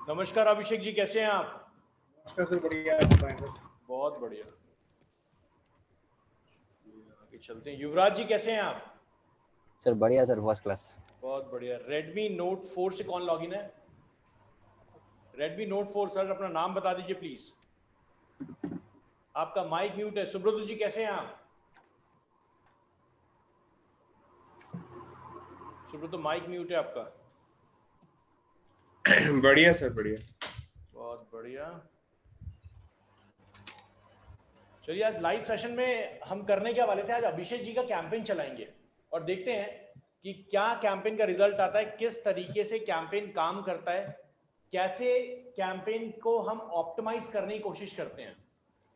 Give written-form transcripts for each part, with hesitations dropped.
नमस्कार अभिषेक जी, कैसे हैं आप? नमस्कार सर, बढ़िया आप बताएं सर। बहुत बढ़िया। आगे चलते हैं। युवराज जी कैसे हैं आप? सर बढ़िया सर, फर्स्ट क्लास। बहुत बढ़िया। Redmi Note 4 से कौन लॉगिन है? Redmi Note 4 सर, अपना नाम बता दीजिए प्लीज। आपका माइक म्यूट है। सुब्रत जी कैसे हैं आप? सुब्रत, माइक म्यूट है आपका। बढ़िया सर, बढ़िया। बहुत बढ़िया। चलिए, आज लाइव सेशन में हम करने क्या वाले थे, आज अभिषेक जी का कैंपेन चलाएंगे और देखते हैं कि क्या कैंपेन का रिजल्ट आता है, किस तरीके से कैंपेन काम करता है, कैसे कैंपेन को हम ऑप्टिमाइज करने की कोशिश करते हैं।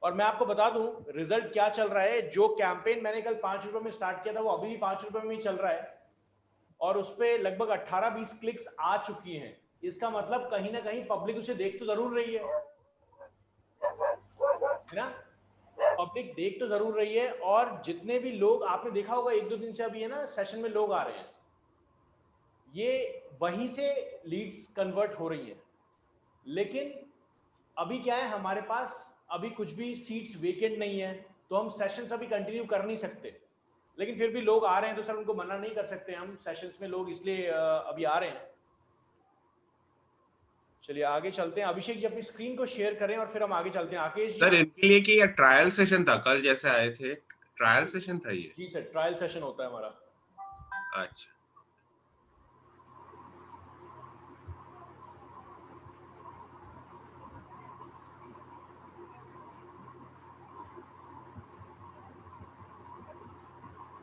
और मैं आपको बता दूं रिजल्ट क्या चल रहा है। जो कैंपेन मैंने कल 5 रुपए में स्टार्ट किया था वो अभी भी 5 रुपए में ही चल रहा है और उस पर लगभग 18-20 क्लिक्स आ चुकी हैं। इसका मतलब कहीं ना कहीं पब्लिक उसे देख तो जरूर रही है ना? पब्लिक देख तो जरूर रही है। और जितने भी लोग आपने देखा होगा 1-2 दिन से अभी है ना सेशन में लोग आ रहे हैं, ये वहीं से लीड्स कन्वर्ट हो रही है। लेकिन अभी क्या है, हमारे पास अभी कुछ भी सीट्स वेकेंट नहीं है, तो हम सेशंस अभी कंटिन्यू कर नहीं सकते। लेकिन फिर भी लोग आ रहे हैं तो सर उनको मना नहीं कर सकते हम सेशंस में, लोग इसलिए अभी आ रहे हैं। चलिए आगे चलते हैं। अभिषेक जी अपनी स्क्रीन को शेयर करें और फिर हम आगे चलते हैं। आकेश जी सर इनके लिए कि ये ट्रायल सेशन था, कल जैसे आए थे ट्रायल सेशन था ये? जी सर, ट्रायल सेशन होता है हमारा। अच्छा,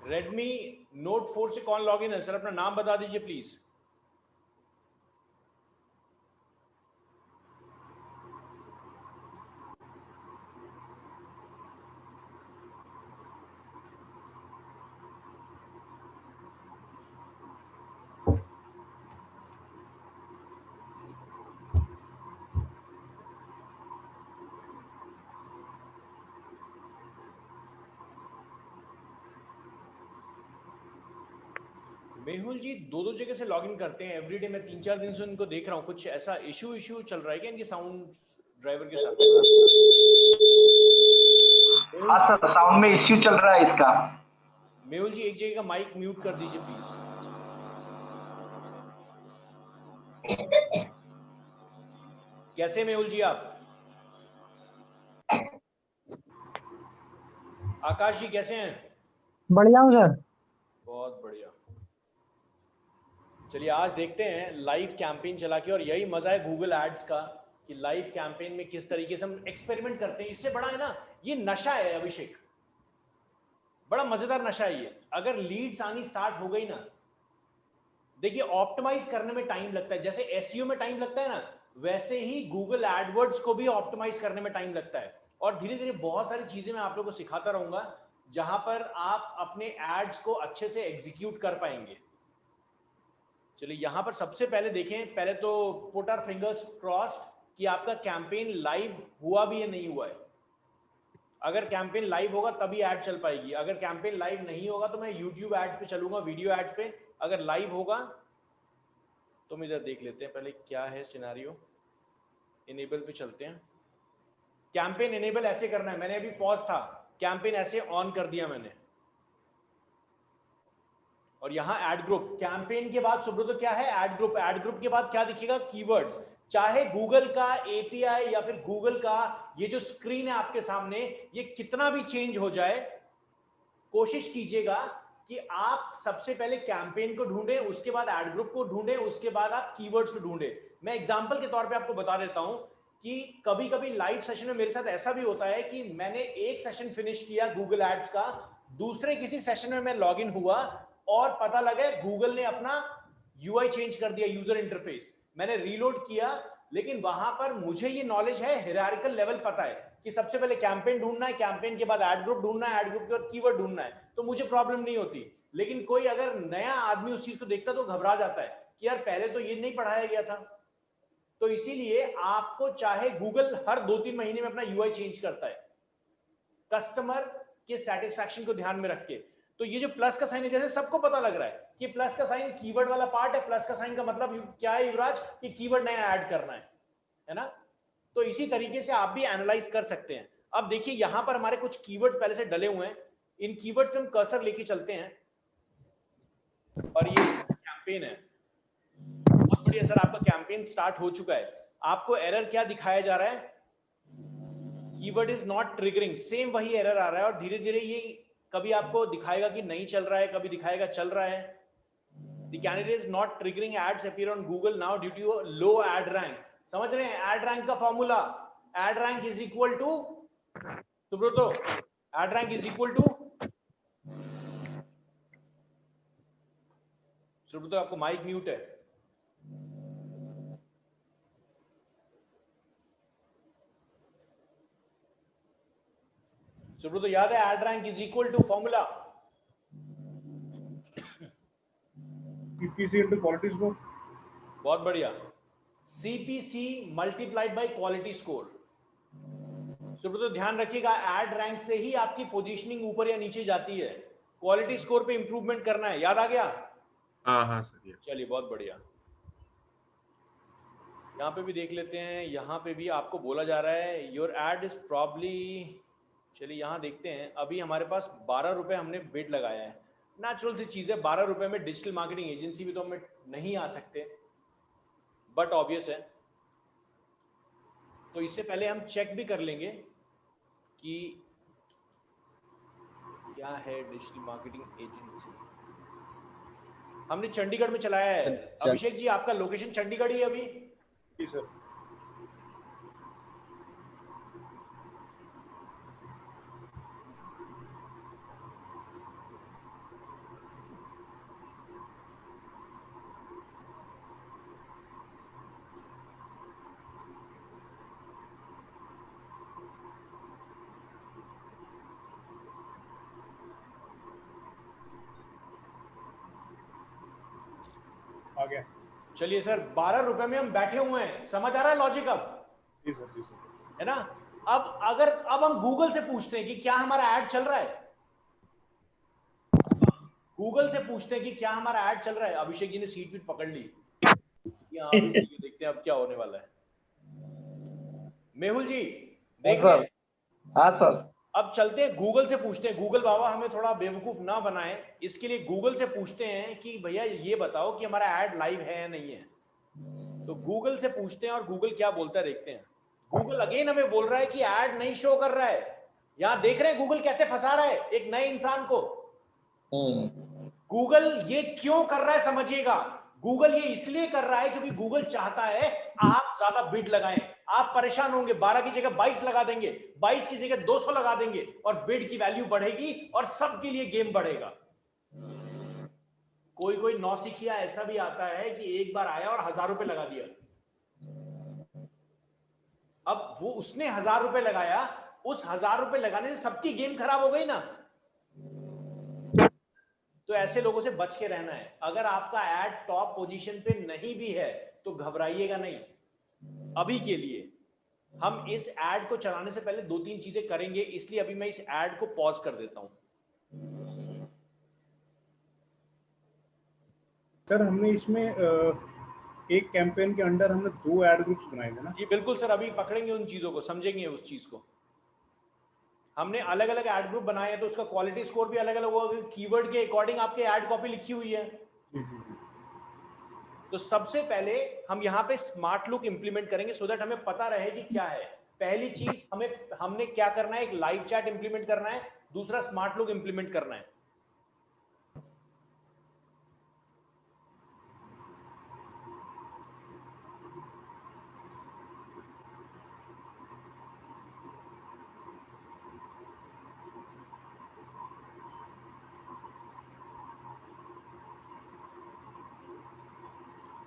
Redmi Note 4 से कौन लॉगिन है? सर अपना नाम बता दीजिए प्लीज। मेहुल जी 2-2 जगह से लॉगिन करते हैं एवरीडे। मैं 3-4 दिन से उनको देख रहा हूँ। कुछ ऐसा इशू चल रहा है क्या इनके साउंड ड्राइवर के साथ? हाँ सर, साउंड में इश्यू चल रहा है इसका। मेहुल जी एक जगह का माइक म्यूट कर दीजिए प्लीज। कैसे मेहुल जी आप? आकाश जी कैसे हैं? बढ़िया हूँ सर। बहुत बढ़िया। चलिए आज देखते हैं लाइव कैंपेन चला के, और यही मजा है गूगल एड्स का कि लाइव कैंपेन में किस तरीके से हम एक्सपेरिमेंट करते हैं। इससे बड़ा है ना, ये नशा है अभिषेक, बड़ा मजेदार नशा है ये। अगर लीड्स आनी स्टार्ट हो गई ना, देखिए ऑप्टिमाइज करने में टाइम लगता है, जैसे एसईओ में टाइम लगता है ना, वैसे ही गूगल एडवर्ड्स को भी ऑप्टिमाइज करने में टाइम लगता है। और धीरे धीरे बहुत सारी चीजें मैं आप लोगों को सिखाता रहूंगा जहां पर आप अपने एड्स को अच्छे से एग्जीक्यूट कर पाएंगे। चलिए यहां पर सबसे पहले देखें, पहले तो पुट आवर फिंगर्स क्रॉस्ड कि आपका कैंपेन लाइव हुआ भी या नहीं हुआ है। अगर कैंपेन लाइव होगा तभी ऐड चल पाएगी, अगर कैंपेन लाइव नहीं होगा तो मैं यूट्यूब एड्स पे चलूंगा, वीडियो एड्स पे। अगर लाइव होगा तो हम इधर देख लेते हैं पहले क्या है सिनेरियो। इनेबल पे चलते हैं। कैंपेन इनेबल ऐसे करना है, मैंने अभी पॉज था, कैंपेन ऐसे ऑन कर दिया मैंने। और यहां ऐड ग्रुप, कैंपेन के बाद सुब्रतो क्या है, ऐड ग्रुप। ऐड ग्रुप के बाद क्या दिखेगा, कीवर्ड्स। चाहे गूगल का एपीआई या फिर गूगल का ये जो स्क्रीन है आपके सामने, ये कितना भी चेंज हो जाए, कोशिश कीजिएगा कि आप सबसे पहले कैंपेन को ढूंढें, उसके बाद ऐड ग्रुप को ढूंढें, उसके बाद आप कीवर्ड्स को ढूंढें। मैं एग्जांपल के तौर पे आपको बता देता हूं कि कभी कभी लाइव सेशन में मेरे साथ ऐसा भी होता है कि मैंने एक सेशन फिनिश किया गूगल एड्स का, दूसरे किसी सेशन में मैं लॉग इन हुआ और पता लगा गूगल ने अपना यूआई चेंज कर दिया, यूजर इंटरफेस। मैंने रीलोड किया, लेकिन वहां पर मुझे ये नॉलेज है, हायरार्किकल लेवल पता है कि सबसे पहले कैंपेन ढूंढना है, कैंपेन के बाद ऐड ग्रुप ढूंढना है, ऐड ग्रुप के बाद कीवर्ड ढूंढना है, तो मुझे प्रॉब्लम नहीं होती। लेकिन कोई अगर नया आदमी उस चीज को देखता तो घबरा जाता है कि यार पहले तो ये नहीं पढ़ाया गया था। तो इसीलिए आपको, चाहे गूगल हर 2-3 महीने में अपना यूआई चेंज करता है कस्टमर के सेटिस्फैक्शन को ध्यान में रख के। तो ये जो प्लस का साइन है, जैसे सबको पता लग रहा है कि प्लस का साइन कीवर्ड वाला पार्ट है, प्लस का साइन का मतलब क्या है युवराज, कि कीवर्ड नया ऐड करना है। है ना। तो इसी तरीके से आप भी एनालाइज कर सकते हैं। अब देखिए यहाँ पर हमारे कुछ कीवर्ड्स पहले से डले हुए हैं, इन कीवर्ड्स पे हम कर्सर लेके चलते हैं और ये कैंपेन है। बहुत बढ़िया सर, आपका कैंपेन स्टार्ट हो चुका है। आपको एरर क्या दिखाया जा रहा है? Keyword is not triggering, same वही एरर आ रहा है और धीरे धीरे ये कभी आपको दिखाएगा कि नहीं चल रहा है, कभी दिखाएगा चल रहा है। The candidate is not triggering ads appear on Google now due to low ad rank. समझ रहे हैं ad rank का formula? ad rank is equal to, Subrato, ad rank is equal to, Subrato आपको माइक म्यूट है। सुब्रतो याद है ad rank is equal to formula? CPC into quality score. बहुत बढ़िया। CPC multiplied by quality score. Subrato ध्यान रखिएगा, एड रैंक से ही आपकी पोजीशनिंग ऊपर या नीचे जाती है, क्वालिटी स्कोर पे इंप्रूवमेंट करना है। याद आ गया? हाँ सर। चलिए बहुत बढ़िया। यहाँ पे भी देख लेते हैं, यहाँ पे भी आपको बोला जा रहा है योर एड इज प्रॉब्ली, चलिए यहाँ देखते हैं। अभी हमारे पास 12 रुपए हमने बिड लगाया है, नेचुरल सी चीज़ है, 12 रुपए में डिजिटल मार्केटिंग एजेंसी भी तो हमें नहीं आ सकते, बट ऑब्वियस है। तो इससे पहले हम चेक भी कर लेंगे कि क्या है डिजिटल मार्केटिंग एजेंसी। हमने चंडीगढ़ में चलाया है। अभिषेक जी आपका लोकेशन चंडीगढ़ ही है अभी? जी सर। आ गया। चलिए सर, 12 रुपए में हम बैठे हुए हैं, समझ आ रहा है लॉजिक अब? जी सर, जी सर। है ना। अब हम गूगल से पूछते हैं कि क्या हमारा ऐड चल रहा है। गूगल से पूछते हैं कि क्या हमारा ऐड चल रहा है। अभिषेक जी ने सीट वीट पकड़ ली। यहाँ देखते हैं अब क्या होने वाला है। मेहुल जी देख रहे हैं? हाँ सर। अब चलते हैं गूगल से पूछते हैं। गूगल बाबा हमें थोड़ा बेवकूफ ना बनाए, इसके लिए गूगल से पूछते हैं कि भैया ये बताओ कि हमारा ऐड लाइव है या नहीं है। तो गूगल से पूछते हैं और गूगल क्या बोलता है देखते हैं। गूगल अगेन हमें बोल रहा है कि ऐड नहीं शो कर रहा है। यहां देख रहे हैं गूगल कैसे फंसा रहा है एक नए इंसान को। गूगल ये क्यों कर रहा है समझिएगा। गूगल ये इसलिए कर रहा है क्योंकि गूगल चाहता है आप ज्यादा बिड लगाएं। आप परेशान होंगे, 12 की जगह 22 लगा देंगे, 22 की जगह 200 लगा देंगे और बिड की वैल्यू बढ़ेगी और सबके लिए गेम बढ़ेगा। कोई कोई नौसिखिया ऐसा भी आता है कि एक बार आया और 1000 रुपए लगा दिया। अब वो उसने 1000 रुपए लगाया, उस 1000 रुपए लगाने से सबकी गेम खराब हो गई ना। तो ऐसे लोगों से बच के रहना है। अगर आपका ऐड टॉप पोजीशन पे नहीं भी है तो घबराइएगा नहीं। अभी के लिए हम इस ऐड को चलाने से पहले 2-3 चीजें करेंगे, इसलिए अभी मैं इस ऐड को पॉज कर देता हूं। सर हमने इसमें एक कैंपेन के अंडर हमने 2 ऐड ग्रुप्स बनाए थे ना? जी बिल्कुल सर, अभी पकड़ेंगे उन चीजों को, समझेंगे उस चीज को। हमने अलग अलग ऐड ग्रुप बनाए हैं तो उसका क्वालिटी स्कोर भी अलग अलग होगा, कीवर्ड के अकॉर्डिंग आपके ऐड कॉपी लिखी हुई है। तो सबसे पहले हम यहाँ पे स्मार्ट लुक इंप्लीमेंट करेंगे सो दैट हमें पता रहे कि क्या है। पहली चीज हमने क्या करना है, एक लाइव चैट इंप्लीमेंट करना है, दूसरा स्मार्ट लुक इंप्लीमेंट करना है।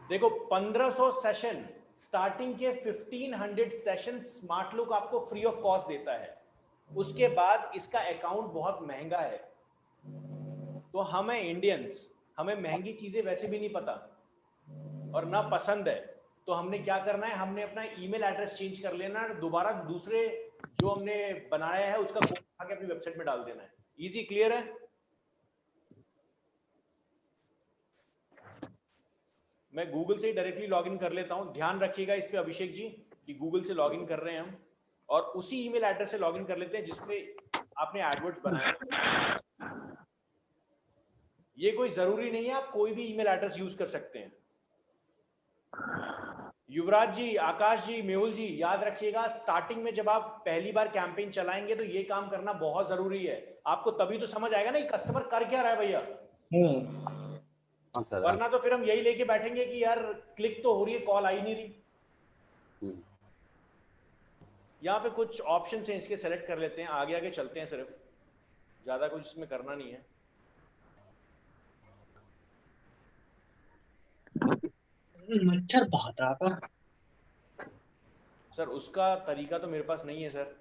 देखो 1500 सेशन स्टार्टिंग के 1500 सेशन स्मार्ट लुक आपको फ्री ऑफ कॉस्ट देता है। उसके बाद इसका अकाउंट बहुत महंगा है। तो हमें इंडियंस, हमें महंगी चीजें वैसे भी नहीं पता और ना पसंद है। तो हमने क्या करना है, हमने अपना ईमेल एड्रेस चेंज कर लेना है, दोबारा दूसरे जो हमने बनाया है उसका कोड आके अपनी वेबसाइट में डाल देना है। इजी, क्लियर है? मैं गूगल से ही डायरेक्टली लॉगिन कर लेता हूं, ध्यान रखिएगा इस पे अभिषेक जी। कि गूगल से लॉगिन कर रहे हैं हम और उसी ईमेल एड्रेस से लॉगिन कर लेते हैं जिसपे आपने एडवर्ड्स बनाया। ये कोई जरूरी नहीं है, आप कोई भी ईमेल एड्रेस यूज कर सकते हैं। युवराज जी, आकाश जी, मेहुल जी, याद रखिएगा स्टार्टिंग में जब आप पहली बार कैंपेन चलाएंगे तो ये काम करना बहुत जरूरी है। आपको तभी तो समझ आएगा ना कि कस्टमर कर क्या रहा है भैया, हाँ सर। वरना तो फिर हम यही लेके बैठेंगे कि यार क्लिक तो हो रही है, कॉल आ ही नहीं रही। यहाँ पे कुछ ऑप्शन हैं, इसके सेलेक्ट कर लेते हैं, आगे आगे चलते हैं, सिर्फ ज्यादा कुछ इसमें करना नहीं है। मच्छर बहुत रहा था। सर उसका तरीका तो मेरे पास नहीं है सर।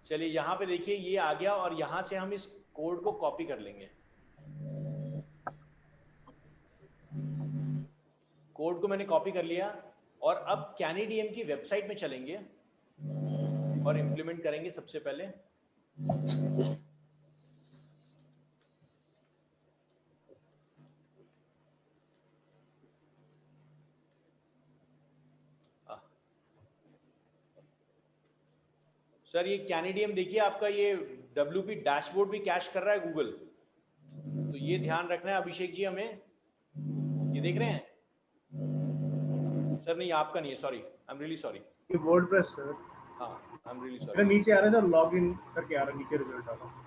चलिए यहाँ पे देखिए ये आ गया और यहाँ से हम इस कोड को कॉपी कर लेंगे। कोड को मैंने कॉपी कर लिया और अब कैनेडियम की वेबसाइट में चलेंगे और इंप्लीमेंट करेंगे सबसे पहले। सर ये कैनेडियम देखिए, आपका ये WP डैशबोर्ड भी कैश कर रहा है गूगल, तो ये ध्यान रखना है अभिषेक जी हमें। ये देख रहे हैं सर? नहीं आपका नहीं है, sorry, I am really sorry. ये वर्डप्रेस सर। हाँ आई एम रियली मेरा सॉरी। नीचे आ रहा है सर, लॉगिन करके आ रहा है नीचे, रिजल्ट आ रहा है।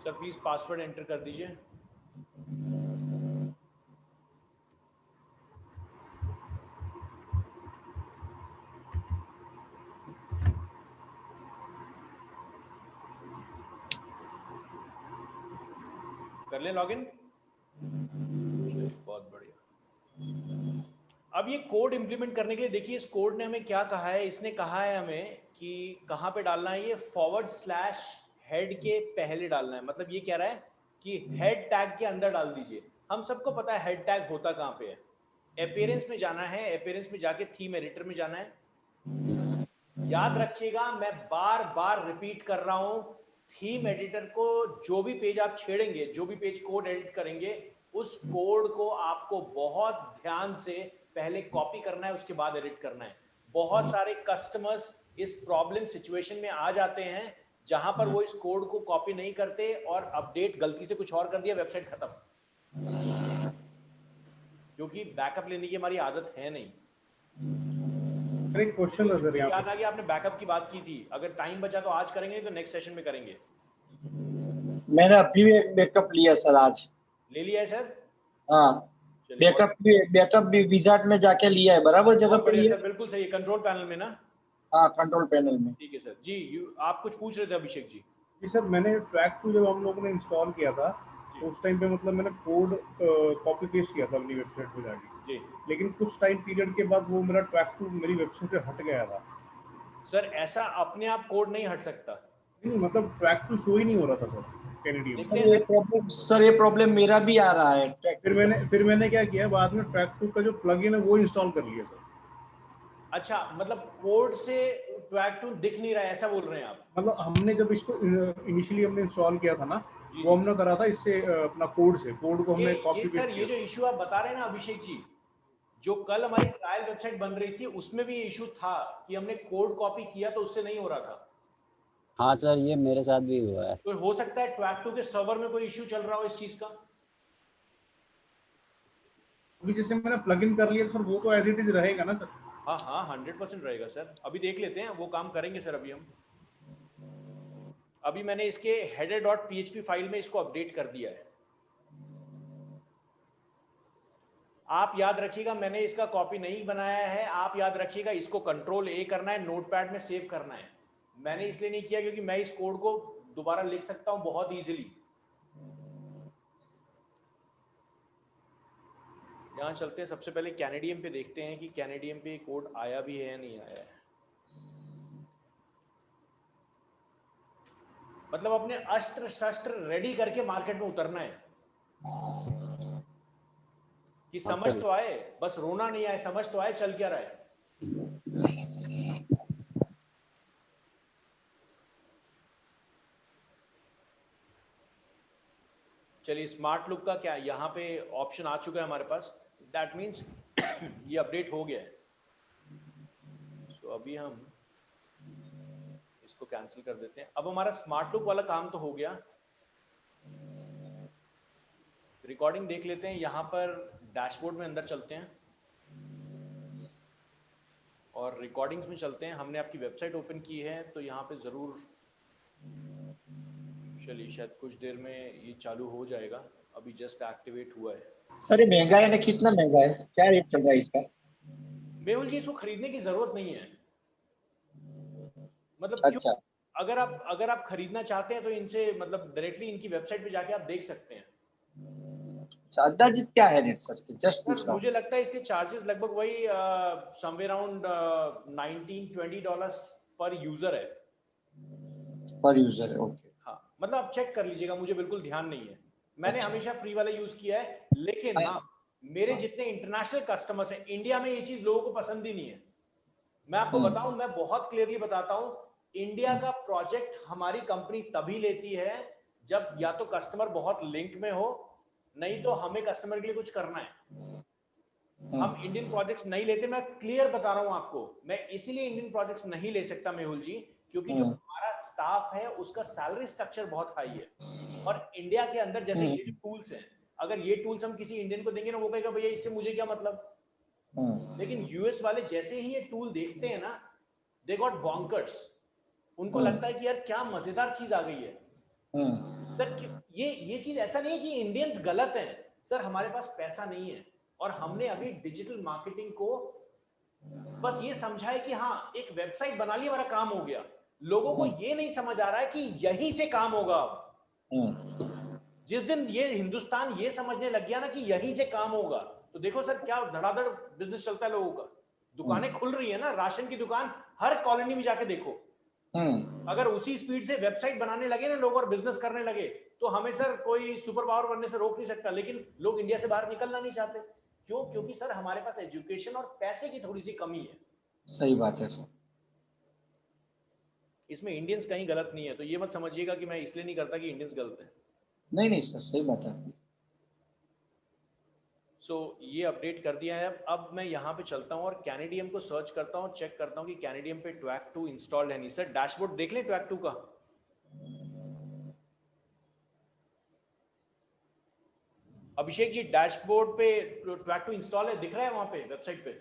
सर प्लीज पासवर्ड एंटर कर दीजिए। कर लें लॉगिन? बहुत बढ़िया। अब ये कोड इंप्लीमेंट करने के लिए देखिए इस कोड ने हमें क्या कहा है। इसने कहा है हमें कि कहाँ पे डालना है, ये /हेड के पहले डालना है। मतलब ये कह रहा है कि हेड टैग के अंदर डाल दीजिए। हम सबको पता है हेड टैग होता कहाँ पे है, अपीयरेंस में जाना है, अपीयरेंस में जाके थीम एडिटर में जाना है। याद रखिएगा मैं बार बार रिपीट कर रहा हूं, थीम एडिटर को जो भी पेज आप छेड़ेंगे, जो भी पेज कोड एडिट करेंगे, उस कोड को आपको बहुत ध्यान से पहले कॉपी करना है, उसके बाद एडिट करना है। बहुत सारे कस्टमर्स इस प्रॉब्लम सिचुएशन में आ जाते हैं जहां पर वो इस कोड को कॉपी नहीं करते और अपडेट गलती से कुछ और कर दिया, वेबसाइट खत्म। क्योंकि बैकअप लेने की हमारी आदत है नहीं। एक क्वेश्चन था सर, याद आ गया, आपने बैकअप की बात की थी, अगर टाइम बचा तो आज करेंगे, तो नेक्स्ट सेशन में करेंगे। मैंने अभी भी एक बैकअप लिया सर, आज ले लिया है सर? हाँ, बैकअप भी विजार्ड में जाके लिया है, बराबर जगह पे लिया सर, बिल्कुल सही है, कंट्रोल पैनल में ना? हाँ, कंट्रोल पैनल में। ठीक है सर जी। आप कुछ पूछ रहे थे अभिषेक जी? जी सर, मैंने ट्रैक2 जब हम लोगों ने इंस्टॉल किया था तो उस टाइम पे मतलब मैंने कोड कॉपी पेस्ट किया था अपनी वेबसाइट पे जाके जी। लेकिन कुछ टाइम पीरियड के बाद वो मेरा ट्रैक2 मेरी वेबसाइट से हट गया था। सर ऐसा अपने आप कोड नहीं हट सकता। नहीं, मतलब ट्रैक2 शो ही नहीं हो रहा था सर कैनेडियन। सर ये प्रॉब्लम मेरा भी आ रहा है। फिर मैंने क्या किया, बाद में ट्रैक2 का जो प्लगइन है वो इंस्टॉल कर लिया सर। अच्छा, मतलब कोड से ट्रैक2 दिख नहीं रहा है, ऐसा बोल रहे हैं आप? मतलब हमने जब इसको इनिशियली हमने इंस्टॉल किया था ना, वो हमने करा था इससे अपना कोड को हमने कॉपी पेस्ट किया। किया। ये जो इशू आप बता रहे हैं ना अभिषेक जी, जो कल हमारी ट्रायल वेबसाइट बन रही थी उसमें भी ये इशू था कि हमने कोड कॉपी किया तो उससे नहीं हो रहा था। हाँ सर, ये मेरे साथ भी हुआ है। तो हो सकता है ट्रैक2 के सर्वर में कोई इशू चल रहा हो इस चीज का। अभी जैसे मैंने प्लगइन कर लिया सर, वो तो एज इट इज रहेगा ना सर? हाँ हाँ 100% रहेगा सर। अभी देख लेते हैं, वो काम करेंगे सर। अभी मैंने इसके header.php फाइल में इसको अपडेट कर दिया है। आप याद रखिएगा मैंने इसका कॉपी नहीं बनाया है। आप याद रखिएगा इसको Ctrl+A करना है, नोटपैड में सेव करना है। मैंने इसलिए नहीं किया क्योंकि मैं इस कोड को दोबारा लिख सकता हूं बहुत इजीली। यहाँ चलते हैं, सबसे पहले कैनेडियम पे देखते हैं कि कैनेडियम पे कोड आया भी है या नहीं आया है। मतलब अपने अस्त्र शस्त्र रेडी करके मार्केट में उतरना है कि समझ तो आए, बस रोना नहीं आए, समझ तो आए चल क्या रहा है। चलिए स्मार्ट लुक का क्या, यहाँ पे ऑप्शन आ चुका है हमारे पास, दैट मीन्स ये अपडेट हो गया है। सो अभी हम इसको कैंसिल कर देते हैं। अब हमारा स्मार्ट लुक वाला काम तो हो गया। रिकॉर्डिंग देख लेते हैं, यहाँ पर डैशबोर्ड में अंदर चलते हैं और रिकॉर्डिंग्स में चलते हैं। हमने आपकी वेबसाइट ओपन की है तो यहाँ पे ज़रूर, चलिए शायद कुछ देर में ये चालू हो जाएगा, अभी जस्ट एक्टिवेट हुआ है। सर ये महंगा है ना, कितना महंगा है, क्या रेट चल रहा है इसका? मेहुल जी इसको खरीदने की जरूरत नहीं है, मतलब अच्छा क्यों? अगर आप खरीदना चाहते हैं तो इनसे मतलब डायरेक्टली इनकी वेबसाइट पे जाके आप देख सकते हैं। अंदाजित क्या है रेट सर, जस्ट पूछ सर रहा हूँ। मुझे लगता है इसके चार्जेस लगभग वही समवेयर अराउंड $19-20 पर यूजर है। पर यूजर है, ओके। हाँ मतलब आप चेक कर लीजिएगा, मुझे बिल्कुल ध्यान नहीं है, मैंने अच्छा। हमेशा फ्री वाला यूज किया है। लेकिन हाँ, मेरे जितने इंटरनेशनल कस्टमर्स हैं, इंडिया में ये चीज लोगों को पसंद ही नहीं है। मैं आपको बताऊं, मैं बहुत क्लियरली बताता हूं, इंडिया का प्रोजेक्ट हमारी कंपनी तभी लेती है जब या तो कस्टमर बहुत लिंक में हो, नहीं तो हमें कस्टमर के लिए कुछ करना है। हम इंडियन प्रोजेक्ट्स नहीं लेते, मैं क्लियर बता रहा हूं आपको। मैं इसीलिए इंडियन प्रोजेक्ट्स नहीं ले सकता मेहुल जी, क्योंकि जो हमारा स्टाफ है उसका सैलरी स्ट्रक्चर बहुत हाई है। और इंडिया के अंदर जैसे ये जो टूल्स हैं, अगर ये टूल्स हम किसी इंडियन को देंगे ना, वो कहेगा भैया इससे मुझे क्या मतलब। लेकिन यूएस वाले जैसे ही ये टूल देखते हैं ना, दे गॉट बॉन्कर्स, उनको लगता है कि यार क्या मजेदार चीज आ गई है। सर ये चीज ऐसा नहीं है कि इंडियंस गलत हैं, सर हमारे पास पैसा नहीं है और हमने अभी डिजिटल मार्केटिंग को बस ये समझा है कि हाँ एक वेबसाइट बना ली, हमारा काम हो गया। लोगों को ये नहीं समझ आ रहा है कि यहीं से काम होगा। जिस दिन ये हिंदुस्तान ये समझने लग गया ना कि यहीं से काम होगा, तो देखो सर क्या धड़ाधड़ बिजनेस चलता है लोगों का। दुकानें खुल रही है ना, राशन की दुकान हर कॉलोनी में जाके देखो। अगर उसी स्पीड से वेबसाइट बनाने लगे ना लोग और बिजनेस करने लगे, तो हमें सर कोई सुपर पावर बनने से रोक नहीं सकता। लेकिन लोग इंडिया से बाहर निकलना नहीं चाहते, क्यों? क्योंकि सर हमारे पास एजुकेशन और पैसे की थोड़ी सी कमी है। सही बात है सर, इसमें इंडियंस कहीं गलत नहीं है, तो ये मत समझिएगा कि मैं इसलिए नहीं करता कि इंडियंस गलत हैं। नहीं नहीं सर, सही बात है। सो ये अपडेट कर दिया है। अब मैं यहाँ पे चलता हूँ और कैनेडियम को सर्च करता हूँ, चेक करता हूँ कि कैनेडियम पे ट्वैक 2 इंस्टॉल्ड है नहीं। सर डैशबोर्ड देख लें ट्वैक 2 का। अभिषेक जी डैशबोर्ड पे ट्वैक 2 इंस्टॉल है, दिख रहा है वहां पे वेबसाइट पे?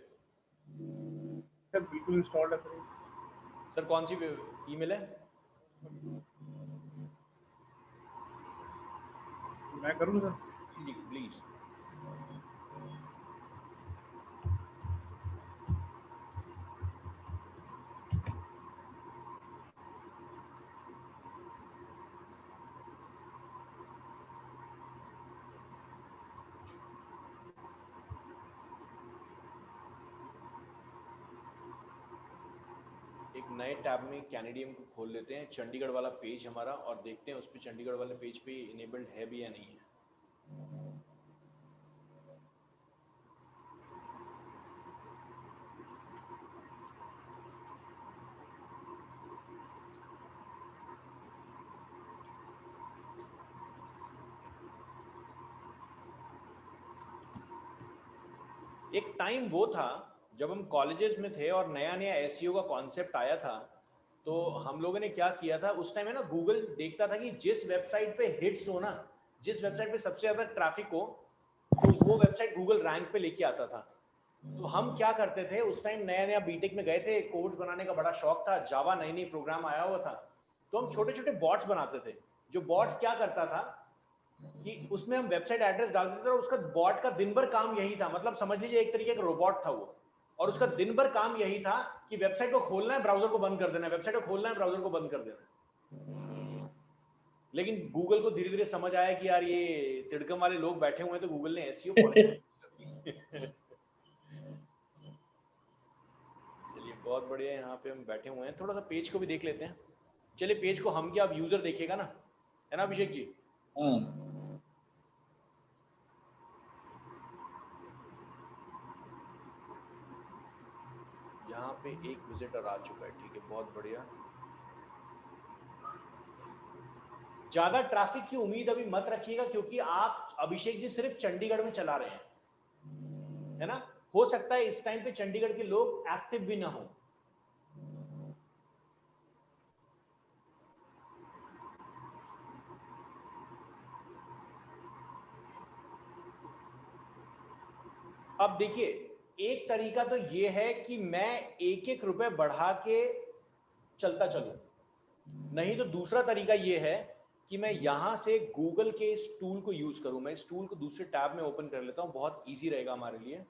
सर बिल्कुल इंस्टॉल्ड है सर। सर कौन सी ईमेल है? मैं करूँ सर? Ji please. एक नए टैब में कैनेडियम को खोल लेते हैं, चंडीगढ़ वाला पेज हमारा, और देखते हैं उस पर चंडीगढ़ वाले पेज पे इनेबल्ड है भी या नहीं है। एक टाइम वो था जब हम कॉलेजेस में थे और नया नया एसईओ का कॉन्सेप्ट आया था, तो हम लोगों ने क्या किया था उस टाइम है ना, गूगल देखता था कि जिस वेबसाइट पे हिट्स हो ना, जिस वेबसाइट पे सबसे ज्यादा ट्रैफिक हो, तो वो वेबसाइट गूगल रैंक पे लेके आता था। तो हम क्या करते थे उस टाइम, नया नया बीटेक में गए थे, कोड्स बनाने का बड़ा शौक था, जावा नई नई प्रोग्राम आया हुआ था, तो हम छोटे छोटे बॉट्स बनाते थे। जो बॉट्स क्या करता था कि उसमें हम वेबसाइट एड्रेस डालते थे और उसका बॉट का दिन भर काम यही था, मतलब समझ लीजिए एक तरीके का रोबोट था वो, और उसका दिन भर काम यही था कि वेबसाइट को खोलना है, ब्राउजर को बंद कर देना है, वेबसाइट को खोलना है, ब्राउजर को बंद कर देना है। लेकिन गूगल को धीरे धीरे समझ आया कि यार ये तिड़कम वाले लोग बैठे हुए हैं, तो गूगल ने एसईओ पॉलिसी चलिए बहुत बढ़िया, यहाँ पे हम बैठे हुए हैं, थोड़ा सा पेज को भी देख लेते हैं। चलिए पेज को हम क्या, अब यूजर देखेगा ना, है ना अभिषेक जी? यहाँ पे एक विजिटर आ चुका है, ठीक है, बहुत बढ़िया। ज्यादा ट्रैफिक की उम्मीद अभी मत रखिएगा, क्योंकि आप अभिषेक जी सिर्फ चंडीगढ़ में चला रहे हैं, है ना? हो सकता है इस टाइम पे चंडीगढ़ के लोग एक्टिव भी ना हो। अब देखिए, एक तरीका तो ये है कि मैं एक एक रुपए बढ़ा के चलता चलूं, नहीं तो दूसरा तरीका ये है कि मैं यहां से गूगल के इस टूल को यूज करूं। मैं इस टूल को दूसरे टैब में ओपन कर लेता हूं, बहुत इजी रहेगा हमारे लिए।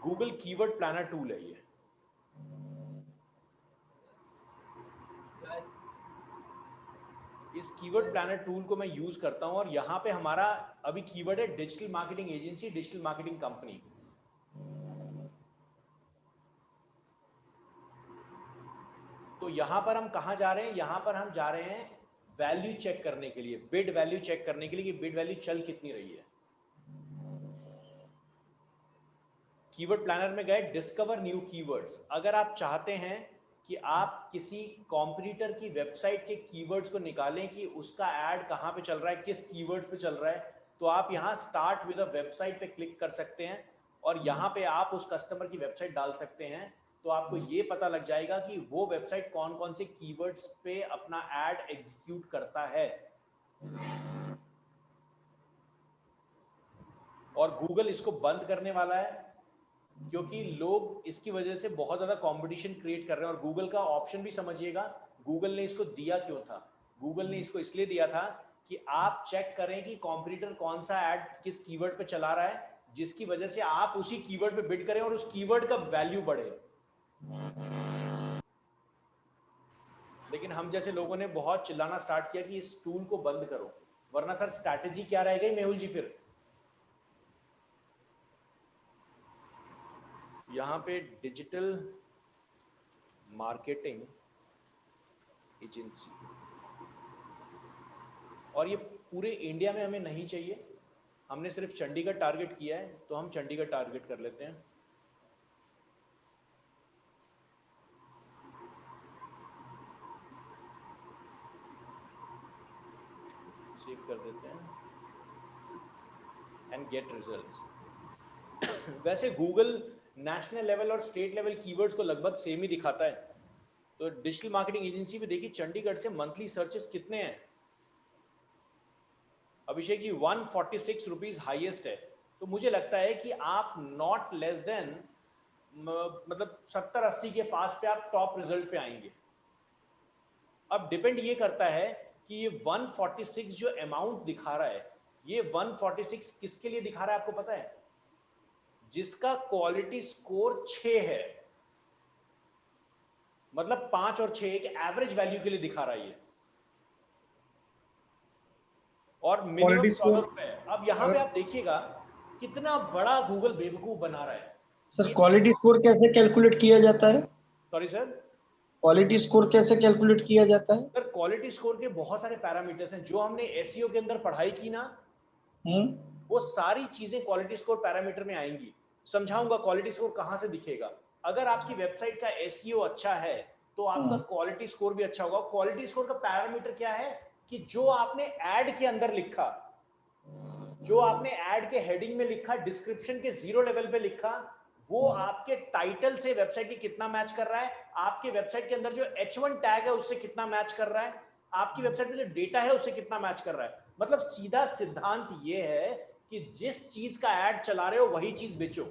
गूगल कीवर्ड प्लानर टूल है ये। इस कीवर्ड प्लानर टूल को मैं यूज करता हूं, और यहां पे हमारा अभी कीवर्ड है digital marketing agency, digital marketing company. तो यहां पर हम कहां जा रहे हैं? यहां पर हम जा रहे हैं वैल्यू चेक करने के लिए, बिड वैल्यू चेक करने के लिए कि बिड वैल्यू चल कितनी रही है। कीवर्ड प्लानर में गए, डिस्कवर न्यू कीवर्ड्स। अगर आप चाहते हैं कि आप किसी कॉम्पिटिटर की वेबसाइट के कीवर्ड्स को निकालें कि उसका ऐड कहां पे चल रहा है, किस कीवर्ड्स पे चल रहा है, तो आप यहां स्टार्ट विद अ वेबसाइट पे क्लिक कर सकते हैं, और यहां पे आप उस कस्टमर की वेबसाइट डाल सकते हैं। तो आपको ये पता लग जाएगा कि वो वेबसाइट कौन कौन से कीवर्ड्स पे अपना ऐड एग्जीक्यूट करता है। और गूगल इसको बंद करने वाला है, क्योंकि लोग इसकी वजह से बहुत ज़्यादा कंपटीशन क्रिएट कर रहे हैं। और गूगल का ऑप्शन भी समझिएगा, गूगल ने इसको दिया क्यों था? गूगल ने इसको इसलिए दिया था कि आप चेक करें कि कॉम्पिटिटर कौन सा ऐड किस कीवर्ड पे चला रहा है, जिसकी वजह से आप उसी कीवर्ड पे बिड करें और उस कीवर्ड का वैल्यू बढ़े। लेकिन हम जैसे लोगों ने बहुत चिल्लाना स्टार्ट किया कि इस टूल को बंद करो, वरना सर स्ट्रैटेजी क्या रह गई मेहुल जी फिर? यहाँ पे डिजिटल मार्केटिंग एजेंसी, और ये पूरे इंडिया में हमें नहीं चाहिए, हमने सिर्फ चंडीगढ़ टारगेट किया है, तो हम चंडीगढ़ टारगेट कर लेते हैं। सेव कर देते हैं एंड गेट रिजल्ट्स। वैसे गूगल नेशनल लेवल और स्टेट लेवल कीवर्ड्स को लगभग सेम ही दिखाता है। तो डिजिटल मार्केटिंग एजेंसी पे देखिए चंडीगढ़ से मंथली सर्चेस कितने हैं अभिषेक जी? 146 रुपीज हाईएस्ट है। तो मुझे लगता है कि आप नॉट लेस देन मतलब 70-80 के पास पे आप टॉप रिजल्ट पे आएंगे। अब डिपेंड ये करता है कि ये 146 जो अमाउंट दिखा रहा है, ये 146 किसके लिए दिखा रहा है आपको पता है? जिसका क्वालिटी स्कोर 6 है, मतलब 5 और 6 एक एवरेज वैल्यू के लिए दिखा रहा है ये, और मिनिमम 14 रुपए। अब यहाँ पे आप देखिएगा कितना बड़ा गूगल बेवकूफ बना रहा है। सर क्वालिटी स्कोर कैसे कैलकुलेट किया जाता है? सॉरी सर, क्वालिटी स्कोर कैसे कैलकुलेट किया जाता है? सर क्वालिटी स्कोर के बहुत सारे पैरामीटर्स हैं, जो हमने एसईओ के अंदर पढ़ाई की ना, वो सारी चीजें क्वालिटी स्कोर पैरामीटर में आएंगी। समझाऊंगा क्वालिटी स्कोर कहां से दिखेगा। अगर आपकी वेबसाइट का एसईओ अच्छा है तो आपका क्वालिटी स्कोर भी अच्छा होगा। क्वालिटी स्कोर का पैरामीटर क्या है कि जो आपने ऐड के अंदर लिखा, जो आपने ऐड के हेडिंग में लिखा, डिस्क्रिप्शन के 0 लेवल पे लिखा, वो आपके टाइटल से वेबसाइट की कितना मैच कर रहा है, आपके वेबसाइट के अंदर जो H1 टैग है उससे कितना मैच कर रहा है, आपकी वेबसाइट में जो डेटा है उससे कितना मैच कर रहा है। मतलब सीधा सिद्धांत ये है कि जिस चीज का ऐड चला रहे हो वही चीज बेचो।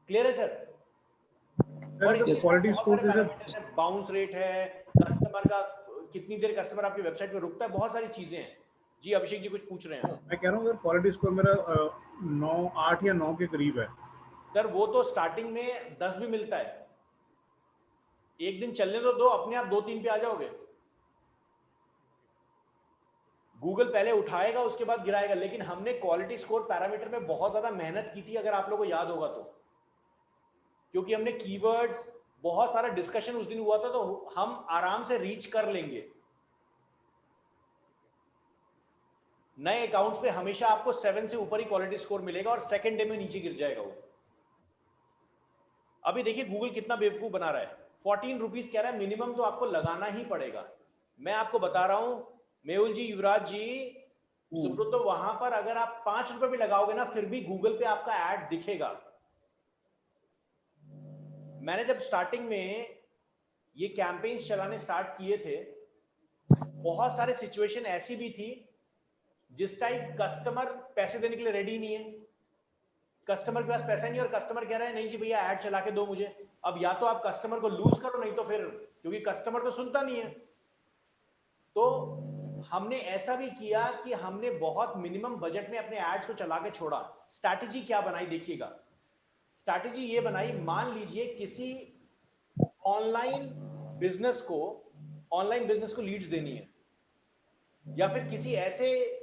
क्लियर है sir? Quality score bounce rate है, कस्टमर का कितनी देर कस्टमर आपकी वेबसाइट पे रुकता है, बहुत सारी चीजें हैं। जी अभिषेक जी कुछ पूछ रहे हैं? मैं कह रहा हूँ क्वालिटी स्कोर मेरा 8 या 9 के करीब है सर। वो तो स्टार्टिंग में 10 भी मिलता है, एक दिन चलने तो दो, अपने आप 2-3 पे आ जाओगे। गूगल पहले उठाएगा उसके बाद गिराएगा, लेकिन हमने क्वालिटी स्कोर पैरामीटर में बहुत ज्यादा मेहनत की थी, अगर आप लोगों को याद होगा तो, क्योंकि हमने कीवर्ड्स, बहुत सारा डिस्कशन उस दिन हुआ था, तो हम आराम से रीच कर लेंगे। नए अकाउंट्स पे हमेशा आपको 7 से ऊपर ही क्वालिटी स्कोर मिलेगा और सेकंड डे में नीचे गिर जाएगा वो। अभी देखिए गूगल कितना बेवकूफ बना रहा है, 14 रुपीज कह रहा है, मिनिमम तो आपको लगाना ही पड़ेगा। मैं आपको बता रहा हूं मेहुल जी, युवराज जी, सुब्रत, तो वहां पर अगर आप 5 रुपए भी लगाओगे ना, फिर भी गूगल पे आपका ऐड दिखेगा। मैंने जब स्टार्टिंग में ये कैंपेन्स चलाने स्टार्ट किए थे, बहुत सारे सिचुएशन ऐसी भी थी जिस टाइम कस्टमर पैसे देने के लिए रेडी नहीं है, कस्टमर के पास पैसा नहीं और कस्टमर कह रहा है नहीं जी भैया ऐड चला के दो मुझे। अब या तो आप कस्टमर को लूज करो, नहीं तो फिर, क्योंकि कस्टमर तो सुनता नहीं है। तो हमने ऐसा भी किया कि हमने बहुत मिनिमम बजट में अपने एड्स को चला के छोड़ा। स्ट्रैटेजी क्या बनाई देखिएगा, स्ट्रैटेजी ये बनाई, मान लीजिए किसी ऑनलाइन बिजनेस को लीड्स देनी है, या फिर किसी ऐसे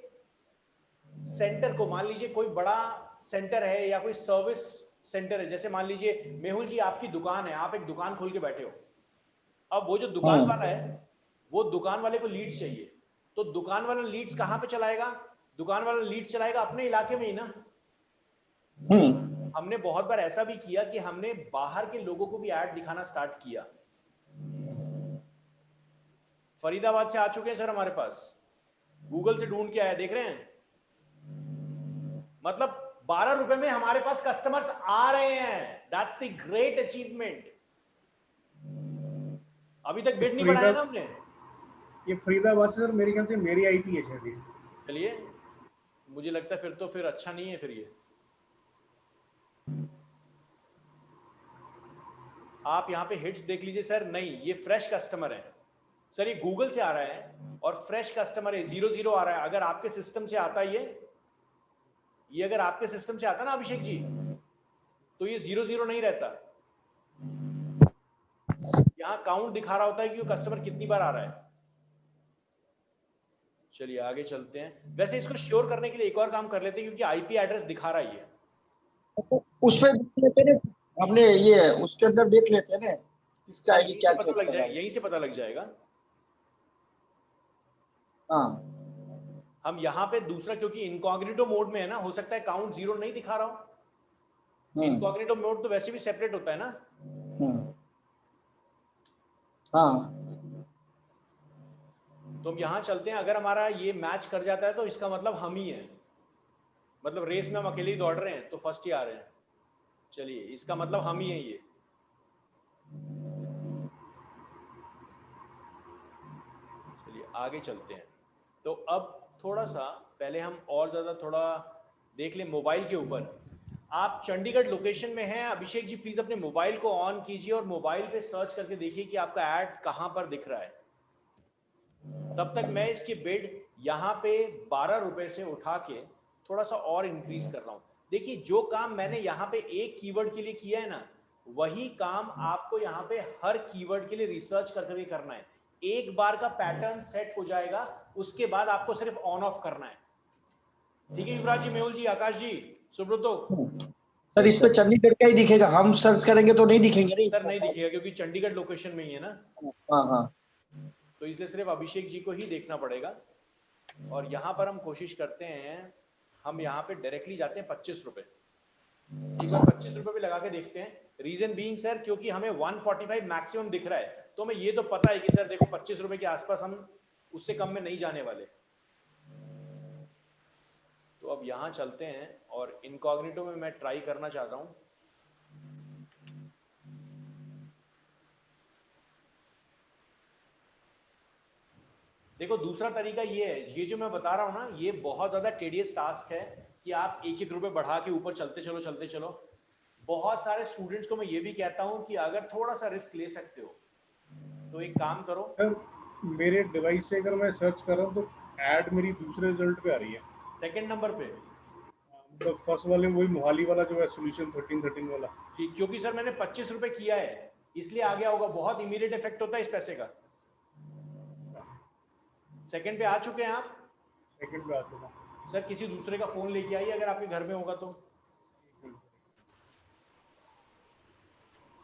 सेंटर को, मान लीजिए कोई बड़ा सेंटर है या कोई सर्विस सेंटर है, जैसे मान लीजिए मेहुल जी आपकी दुकान है, आप एक दुकान खोल के बैठे हो। अब वो जो दुकान वाला है, वो दुकान वाले को लीड्स चाहिए, तो दुकान वाला लीड्स कहां पे चलाएगा? दुकान वाला लीड्स चलाएगा अपने इलाके में ही ना। हमने बहुत बार ऐसा भी किया कि हमने बाहर के लोगों को भी ऐड दिखाना स्टार्ट किया। फरीदाबाद से आ चुके हैं सर हमारे पास, गूगल से ढूंढ के आया, देख रहे हैं, मतलब 12 रुपए में हमारे पास कस्टमर्स आ रहे हैं। That's the great achievement. अभी तक बिड नहीं बढ़ाया ना हमने। ये फरीदाबाद से सर मेरे ख्याल से मेरी आईपी है शायद। चलिए, मुझे लगता है फिर अच्छा नहीं है। फिर ये आप यहाँ पे हिट्स देख लीजिए सर, नहीं ये फ्रेश कस्टमर है सर, ये गूगल से आ रहा है और फ्रेश कस्टमर है, 00 आ रहा है। अगर आपके सिस्टम से आता है ये अगर आपके सिस्टम से आता ना अभिषेक जी, तो ये 00 नहीं रहता, यहाँ काउंट दिखा रहा होता है कि वो कस्टमर कितनी बार आ रहा है। चलिए आगे चलते हैं। वैसे इसको श्योर करने के लिए एक और काम कर लेते हैं, क्योंकि आईपी एड्रेस दिखा रहा है ये, उस पे देख लेते हैं, हमने ये उसके अंदर देख लेते हैं ना इसका आईडी क्या पता लग जाएगा, यहीं से पता लग जाएगा। हाँ, हम यहाँ पे दूसरा, क्योंकि इनकॉग्निटो मोड में है ना, हो सकता है काउंट 0 नहीं दिखा रहा हूं। इनकॉग्निटो मोड तो वैसे भी सेपरेट होता है ना। हाँ, तो हम यहाँ चलते हैं। अगर हमारा ये मैच कर जाता है तो इसका मतलब हम ही हैं, मतलब रेस में हम अकेले ही दौड़ रहे हैं तो फर्स्ट ही आ रहे हैं। चलिए, इसका मतलब हम ही हैं ये। चलिए आगे चलते हैं। तो अब थोड़ा सा पहले हम और ज्यादा थोड़ा देख लें मोबाइल के ऊपर। आप चंडीगढ़ लोकेशन में हैं, अभिषेक जी प्लीज अपने मोबाइल को ऑन कीजिए और मोबाइल पे सर्च करके देखिए कि आपका ऐड कहां पर दिख रहा है। तब तक मैं इसकी बिड यहाँ पे 12 रुपए से उठा के थोड़ा सा और इंक्रीज कर रहा हूँ। देखिए, जो काम मैंने यहाँ पे एक कीवर्ड के लिए किया है ना, वही काम आपको यहाँ पे हर कीवर्ड के लिए रिसर्च करके करना है। एक बार का पैटर्न सेट हो जाएगा, उसके बाद आपको सिर्फ ऑन ऑफ करना है। ठीक है युवराज जी, मेहुल जी, आकाश जी, सुब्रतो सर इस पे चंडीगढ़ का ही दिखेगा, हम सर्च करेंगे तो नहीं दिखेंगे। नहीं सर, नहीं दिखेगा क्योंकि चंडीगढ़ लोकेशन में ही है ना। हाँ हाँ, तो इसलिए सिर्फ अभिषेक जी को ही देखना पड़ेगा। और यहाँ पर हम कोशिश करते हैं, हम यहाँ पे डायरेक्टली जाते हैं 25 रुपए। एक बार 25 रुपए भी लगा के देखते हैं। रीजन बीइंग सर, क्योंकि हमें 145 मैक्सिमम दिख रहा है, तो हमें ये तो पता है कि सर देखो 25 रुपए के आसपास हम उससे कम में नहीं जाने वाले। तो अब यहाँ चलते हैं और इनकॉग्निटो में मैं ट्राई करना चाहता हूँ। देखो, दूसरा तरीका ये है, ये जो मैं बता रहा हूँ ना, ये बहुत ज्यादा टेडियस टास्क है कि आप 1-1 रुपए बढ़ा के ऊपर चलते चलो। बहुत सारे स्टूडेंट्स को मैं ये भी कहता हूँ कि अगर थोड़ा सा रिस्क ले सकते हो तो एक काम करो। सर मेरे डिवाइस से अगर मैं सर्च कर रहा हूँ तो ऐड मेरी दूसरे रिजल्ट पे आ रही है, सेकंड नंबर पे। मतलब फर्स्ट वाले वही मोहाली वाला जो है सोल्यूशन 1313 वाला। ठीक, क्योंकि सर मैंने 25 रुपए किया है इसलिए आ गया होगा। बहुत इमीडिएट इफेक्ट होता है इस पैसे का। सेकंड पे आ चुके हैं आप? सेकंड पे आ चुका। सर किसी दूसरे का फोन लेके आइए अगर आपके घर में होगा तो।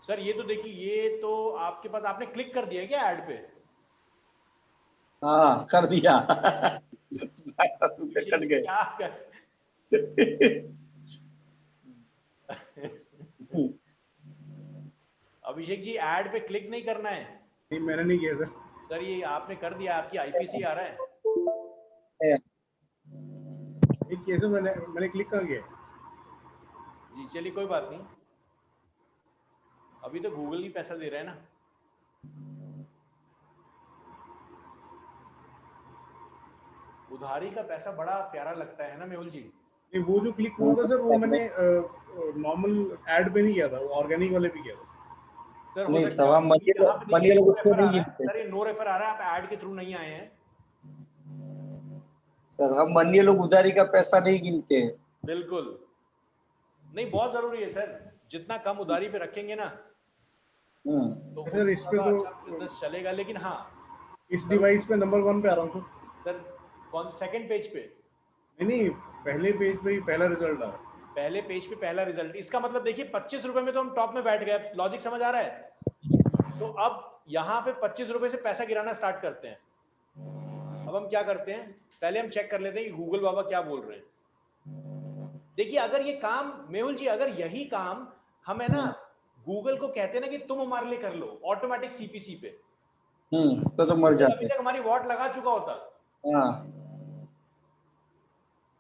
सर ये तो देखिए, ये तो आपके पास, आपने क्लिक कर दिया क्या ऐड पे? हाँ कर दिया। अभिषेक कट जी गए। क्या कर अभिषेक जी ऐड पे क्लिक नहीं करना है। नहीं मैंने नहीं किया सर। सर ये आपने कर दिया, आपकी आईपीसी आ रहा है। एक कैसे मैंने क्लिक कर किया। जी चलिए कोई बात नहीं, अभी तो गूगल ही पैसा दे रहा है ना। उधारी का पैसा बड़ा प्यारा लगता है ना मेहुल जी। नहीं वो जो क्लिक हुआ था सर वो मैंने नॉर्मल ऐड पे नहीं किया था, वो ऑर्गेनिक वाले पे किया था। सर हो नहीं सकता है सवा क्योंकि यहाँ पे देखिए लोग नो उसको रेफर आ नहीं रहा है। गिनते। सर ये नो रेफर आ रहा है, आप ऐड के थ्रू नहीं आए हैं। सर हम अन्य लोग उधारी का पैसा नहीं गिनते हैं। बिल्कुल नहीं, बहुत जरूरी है सर, जितना कम उधारी पे रखेंगे ना तो सर इस पे उतना तो अच्छा बिजनेस चलेगा। लेकिन हाँ इस डिवाइस पे नंबर 1 पे आ रहा हूँ सर, कौन सेकंड पेज पे? नहीं पहले पेज पे ही पहला रिजल्ट आ रहा है। पहले पेज पे पहला रिजल्ट, इसका मतलब देखिए 25 रुपए में तो हम टॉप में बैठ गए। लॉजिक समझ आ रहा है? तो अब यहाँ पे 25 रुपए से पैसा गिराना स्टार्ट करते हैं। अब हम क्या करते हैं, पहले हम चेक कर लेते हैं कि गूगल बाबा क्या बोल रहे हैं। देखिए अगर ये काम मेहुल जी, अगर यही काम हम है ना गूगल को कहते हैं ना कि तुम हमारे लिए कर लो ऑटोमेटिक सीपीसी पे, तो मर अभी जाते तक हमारी वॉट लगा चुका होता। हैं। हाँ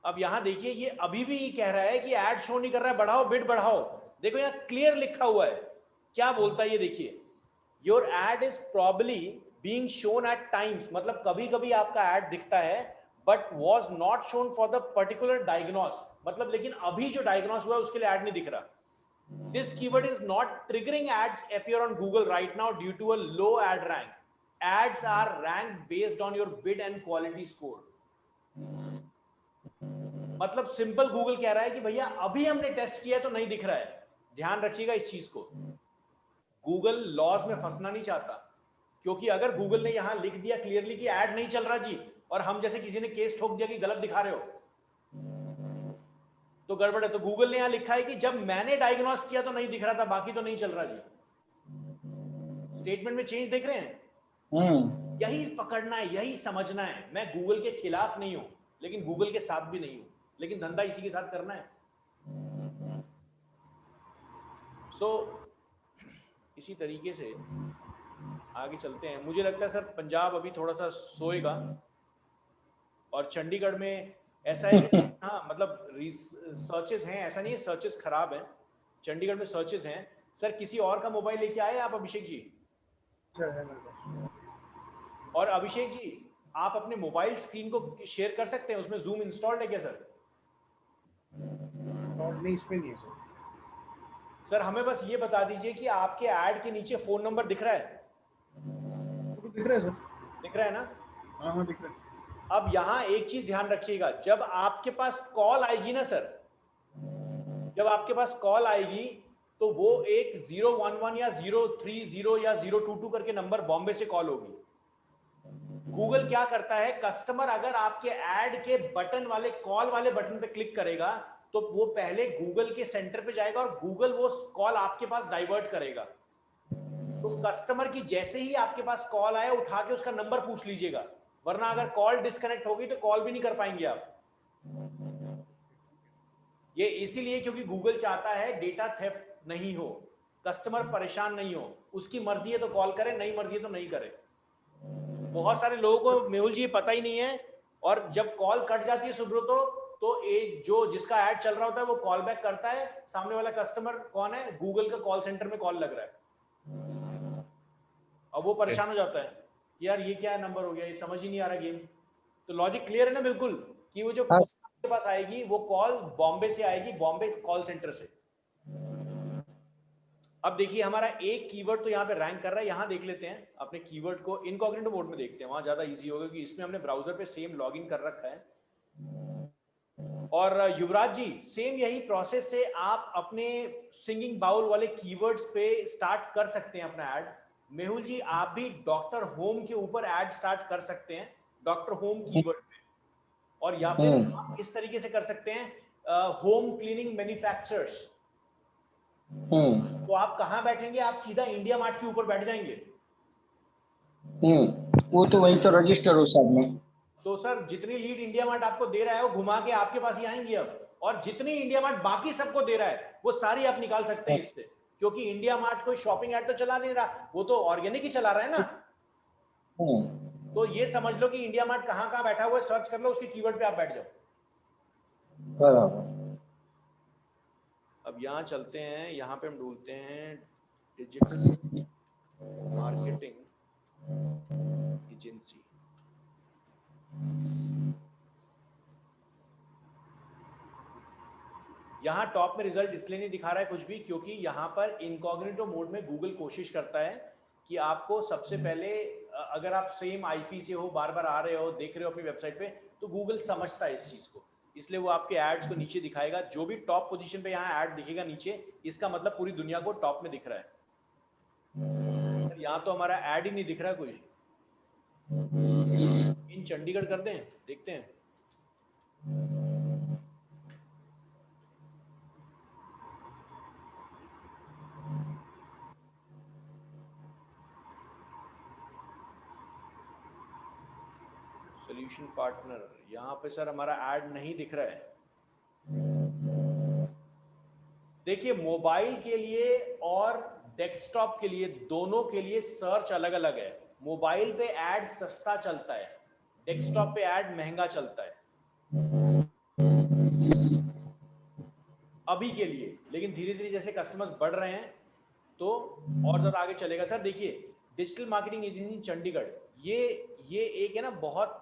अब यहाँ देखिए ये अभी भी कह रहा है कि ऐड शो नहीं कर रहा है, बढ़ाओ बिड बढ़ाओ। देखो यहाँ क्लियर लिखा हुआ है, क्या बोलता है ये देखिए, your ad is probably being shown at times, मतलब कभी कभी आपका ऐड दिखता है but was not shown for the particular diagnose, मतलब लेकिन अभी जो डायग्नोस हुआ है उसके लिए ऐड नहीं दिख रहा। This keyword is not triggering ads appear on Google right now due to a low ad rank. Ads are ranked based on your bid and quality score. मतलब सिंपल गूगल कह रहा है कि भैया अभी हमने टेस्ट किया तो नहीं दिख रहा है। ध्यान रखिएगा इस चीज को, गूगल लॉस में फंसना नहीं चाहता, क्योंकि अगर गूगल ने यहां लिख दिया क्लियरली कि ऐड नहीं चल रहा जी, और हम जैसे किसी ने केस ठोक दिया कि गलत दिखा रहे हो, तो गड़बड़ है। तो गूगल ने यहां लिखा है कि जब मैंने डायग्नोस किया तो नहीं दिख रहा था, बाकी तो नहीं चल रहा जी। स्टेटमेंट में चेंज देख रहे हैं? यही पकड़ना है, यही समझना है। मैं गूगल के खिलाफ नहीं हूं लेकिन गूगल के साथ भी नहीं हूं, लेकिन धंधा इसी के साथ करना है। सो इसी तरीके से आगे चलते हैं। मुझे लगता है सर पंजाब अभी थोड़ा सा सोएगा, और चंडीगढ़ में ऐसा है कि हाँ मतलब सर्चेस हैं, ऐसा नहीं है सर्चेस खराब हैं, चंडीगढ़ में सर्चेस हैं। सर किसी और का मोबाइल लेके आए आप अभिषेक जी? अच्छा है मेरे पास। और अभिषेक जी आप अपने मोबाइल स्क्रीन को शेयर कर सकते हैं, उसमें जूम इंस्टॉल्ड है क्या सर? और नहीं इसमें नहीं है सर। सर हमें बस ये बता दीजिए कि आपके ऐड के नीचे फोन नंबर दिख रहा है? तो दिख रहा है सर। दिख रहा है ना? हाँ दिख रहा है। अब यहाँ एक चीज ध्यान रखिएगा, जब आपके पास कॉल आएगी ना सर, जब आपके पास कॉल आएगी तो वो एक 011 या 030 या 022 करके नंबर बॉम्बे से कॉल होगी। गूगल क्या करता है, कस्टमर अगर आपके ऐड के बटन वाले कॉल वाले बटन पे क्लिक करेगा तो वो पहले गूगल के सेंटर पे जाएगा और गूगल वो कॉल आपके पास डाइवर्ट करेगा। तो कस्टमर की जैसे ही आपके पास कॉल आए उठा के उसका नंबर पूछ लीजिएगा, वरना अगर कॉल डिस्कनेक्ट होगी तो कॉल भी नहीं कर पाएंगे आप। ये इसीलिए क्योंकि गूगल चाहता है डेटा थेफ्ट नहीं हो, कस्टमर परेशान नहीं हो, उसकी मर्जी है तो कॉल करे, नहीं मर्जी है तो नहीं करे। बहुत सारे लोगों को मेहुल जी पता ही नहीं है, और जब कॉल कट जाती है सुब्रतो तो एक जो जिसका ऐड चल रहा होता है वो कॉल बैक करता है, सामने वाला कस्टमर कौन है, गूगल का कॉल सेंटर में कॉल लग रहा है, और वो परेशान हो जाता है कि यार ये क्या नंबर हो गया, ये समझ ही नहीं आ रहा गेम। तो लॉजिक क्लियर है ना बिल्कुल, कि वो जो आपके पास आएगी वो कॉल बॉम्बे से आएगी, बॉम्बे कॉल सेंटर से। अब देखिए हमारा एक कीवर्ड तो यहाँ पे रैंक कर रहा है, यहाँ देख लेते हैं अपने कीवर्ड को इनकॉग्निटो मोड में देखते हैं, वहां ज्यादा इजी होगा क्योंकि इसमें हमने ब्राउजर पे सेम लॉगिन कर रखा है। और युवराज जी सेम यही प्रोसेस से आप अपने सिंगिंग बाउल वाले कीवर्ड्स पे स्टार्ट कर सकते हैं अपना ऐड। मेहुल जी आप भी डॉक्टर होम के ऊपर ऐड स्टार्ट कर सकते हैं, डॉक्टर होम कीवर्ड पे, और या फिर आप इस तरीके से कर सकते हैं, होम क्लीनिंग मैन्युफैक्चरर्स। तो आप कहाँ बैठेंगे? आप सीधा इंडिया मार्ट के ऊपर बैठ जाएंगे। वो तो वही तो रजिस्टर हो सब में। तो सर जितनी लीड इंडिया मार्ट आपको दे रहा है वो घुमा के आपके पास ही आएंगी अब, और जितनी इंडिया मार्ट बाकी सबको दे रहा है वो सारी आप निकाल सकते हैं इससे, क्योंकि इंडिया मार्ट कोई शॉपिंग ऐड तो चला नहीं रहा, वो तो ऑर्गेनिक ही चला रहा है ना। तो ये समझ लो कि इंडिया मार्ट कहाँ कहाँ बैठा हुआ है, सर्च कर लो, उसके कीवर्ड पे आप बैठ जाओ। बराबर। अब यहाँ चलते हैं, यहाँ पे हम ढूंढते हैं डिजिटल मार्केटिंग एजेंसी। यहाँ टॉप में रिजल्ट इसलिए नहीं दिखा रहा है कुछ भी, क्योंकि यहाँ पर इनकॉग्निटो मोड में गूगल कोशिश करता है कि आपको सबसे पहले, अगर आप सेम आईपी से हो, बार बार आ रहे हो, देख रहे हो अपनी वेबसाइट पे, तो गूगल समझता है इस चीज को, इसलिए वो आपके एड्स को नीचे दिखाएगा। जो भी टॉप पोजीशन पे यहाँ ऐड दिखेगा नीचे, इसका मतलब पूरी दुनिया को टॉप में दिख रहा है। यहाँ तो हमारा ऐड ही नहीं दिख रहा है कोई। इन चंडीगढ़ कर दें, देखते हैं। सोल्यूशन पार्टनर, यहाँ पे सर हमारा ऐड नहीं दिख रहा है। देखिए मोबाइल के लिए और डेस्कटॉप के लिए, दोनों के लिए सर्च अलग अलग है। मोबाइल पे ऐड सस्ता चलता है, डेस्कटॉप पे ऐड महंगा चलता है अभी के लिए, लेकिन धीरे धीरे जैसे कस्टमर्स बढ़ रहे हैं तो और ज्यादा आगे चलेगा। सर देखिए डिजिटल मार्केटिंग एजेंसी चंडीगढ़, ये एक है ना बहुत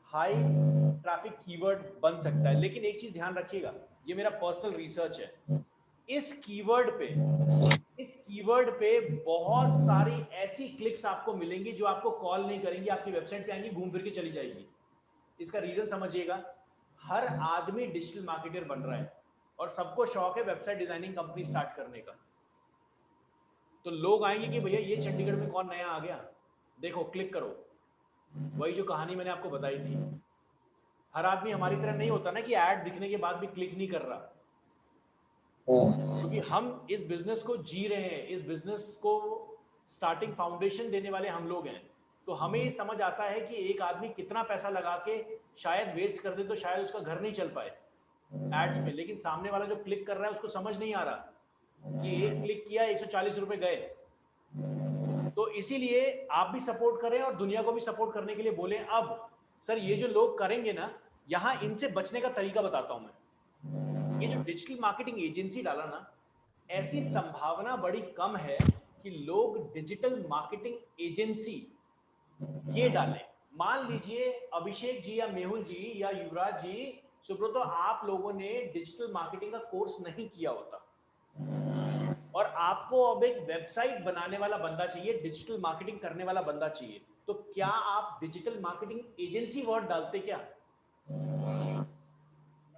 हाई ट्रैफिक कीवर्ड बन सकता है, लेकिन एक चीज ध्यान रखिएगा, ये मेरा पर्सनल रिसर्च है, इस कीवर्ड पे बहुत सारी ऐसी क्लिक्स आपको मिलेंगी जो आपको कॉल नहीं करेंगी, आपकी वेबसाइट पे आएंगी, घूम फिर के चली जाएगी। इसका रीजन समझिएगा, हर आदमी डिजिटल मार्केटर बन रहा है और सबको शौक है वेबसाइट डिजाइनिंग कंपनी स्टार्ट करने का। तो लोग आएंगे कि भैया ये चंडीगढ़ में कौन नया आ गया, देखो क्लिक करो। वही जो कहानी मैंने आपको बताई थी, हर आदमी हमारी तरह नहीं होता ना कि ऐड दिखने के बाद भी क्लिक नहीं कर रहा, क्योंकि हम इस बिजनेस को जी रहे हैं, इस बिजनेस को स्टार्टिंग फाउंडेशन देने वाले हम लोग हैं। तो हमें ये समझ आता है कि एक आदमी कितना पैसा लगा के शायद वेस्ट कर दे तो शायद उसका घर नहीं चल पाए एड्स पे, लेकिन सामने वाला जो क्लिक कर रहा है उसको समझ नहीं आ रहा कि एक क्लिक किया 140 रुपए गए। तो इसीलिए आप भी सपोर्ट करें और दुनिया को भी सपोर्ट करने के लिए बोलें। अब सर ये जो लोग करेंगे ना, यहाँ इनसे बचने का तरीका बताता हूं मैं। ये जो डिजिटल मार्केटिंग एजेंसी डाला ना, ऐसी संभावना बड़ी कम है कि लोग डिजिटल मार्केटिंग एजेंसी ये डालें। मान लीजिए अभिषेक जी या मेहुल जी या युवराज जी, सुब्रतो, आप लोगों ने डिजिटल मार्केटिंग का कोर्स नहीं किया होता और आपको अब एक वेबसाइट बनाने वाला बंदा चाहिए, डिजिटल मार्केटिंग करने वाला बंदा चाहिए, तो क्या आप डिजिटल मार्केटिंग एजेंसी वर्ड डालते? क्या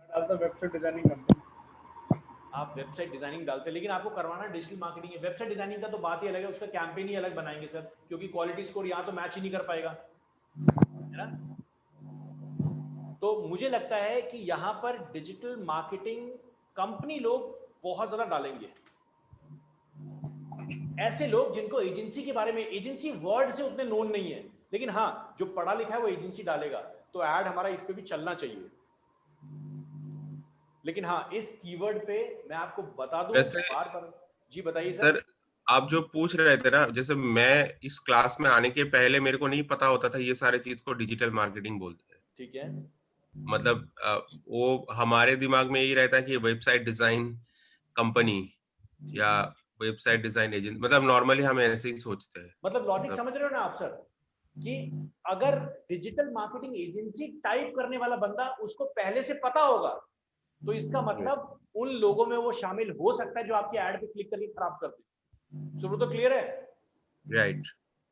डालता वेबसाइट डिजाइनिंग कंपनी। आप वेबसाइट डिजाइनिंग डालते, लेकिन आपको करवाना डिजिटल मार्केटिंग है। वेबसाइट डिजाइनिंग का तो बात ही अलग है, उसका कैंपेन ही अलग बनाएंगे सर, क्योंकि क्वालिटी स्कोर यहाँ तो मैच ही नहीं कर पाएगा, है ना। तो मुझे लगता है कि यहाँ पर डिजिटल मार्केटिंग कंपनी लोग बहुत ज्यादा डालेंगे, ऐसे लोग जिनको एजेंसी के बारे में, एजेंसी वर्ड से उतने नोन नहीं है, लेकिन हाँ जो पढ़ा लिखा है वो एजेंसी डालेगा, तो ऐड हमारा इस पे भी चलना चाहिए। लेकिन हाँ इस कीवर्ड पे मैं आपको बता दूं बार बार। जी बताइए सर। आप जो पूछ रहे थे ना, जैसे मैं इस क्लास में आने के पहले मेरे को नहीं पता होता था ये सारे चीज को डिजिटल मार्केटिंग बोलते हैं। ठीक है। मतलब वो हमारे दिमाग में यही रहता है कि वेबसाइट डिजाइन कंपनी या वेबसाइट डिजाइन एजेंट, मतलब नॉर्मली हम ऐसे ही सोचते हैं। मतलब लॉजिक समझ रहे हो ना आप सर, कि अगर डिजिटल मार्केटिंग एजेंसी टाइप करने वाला बंदा उसको पहले से पता होगा, तो इसका मतलब उन लोगों में वो शामिल हो सकता है जो आपकी एड पे क्लिक करके खराब कर दे। शुरू तो क्लियर है? राइट।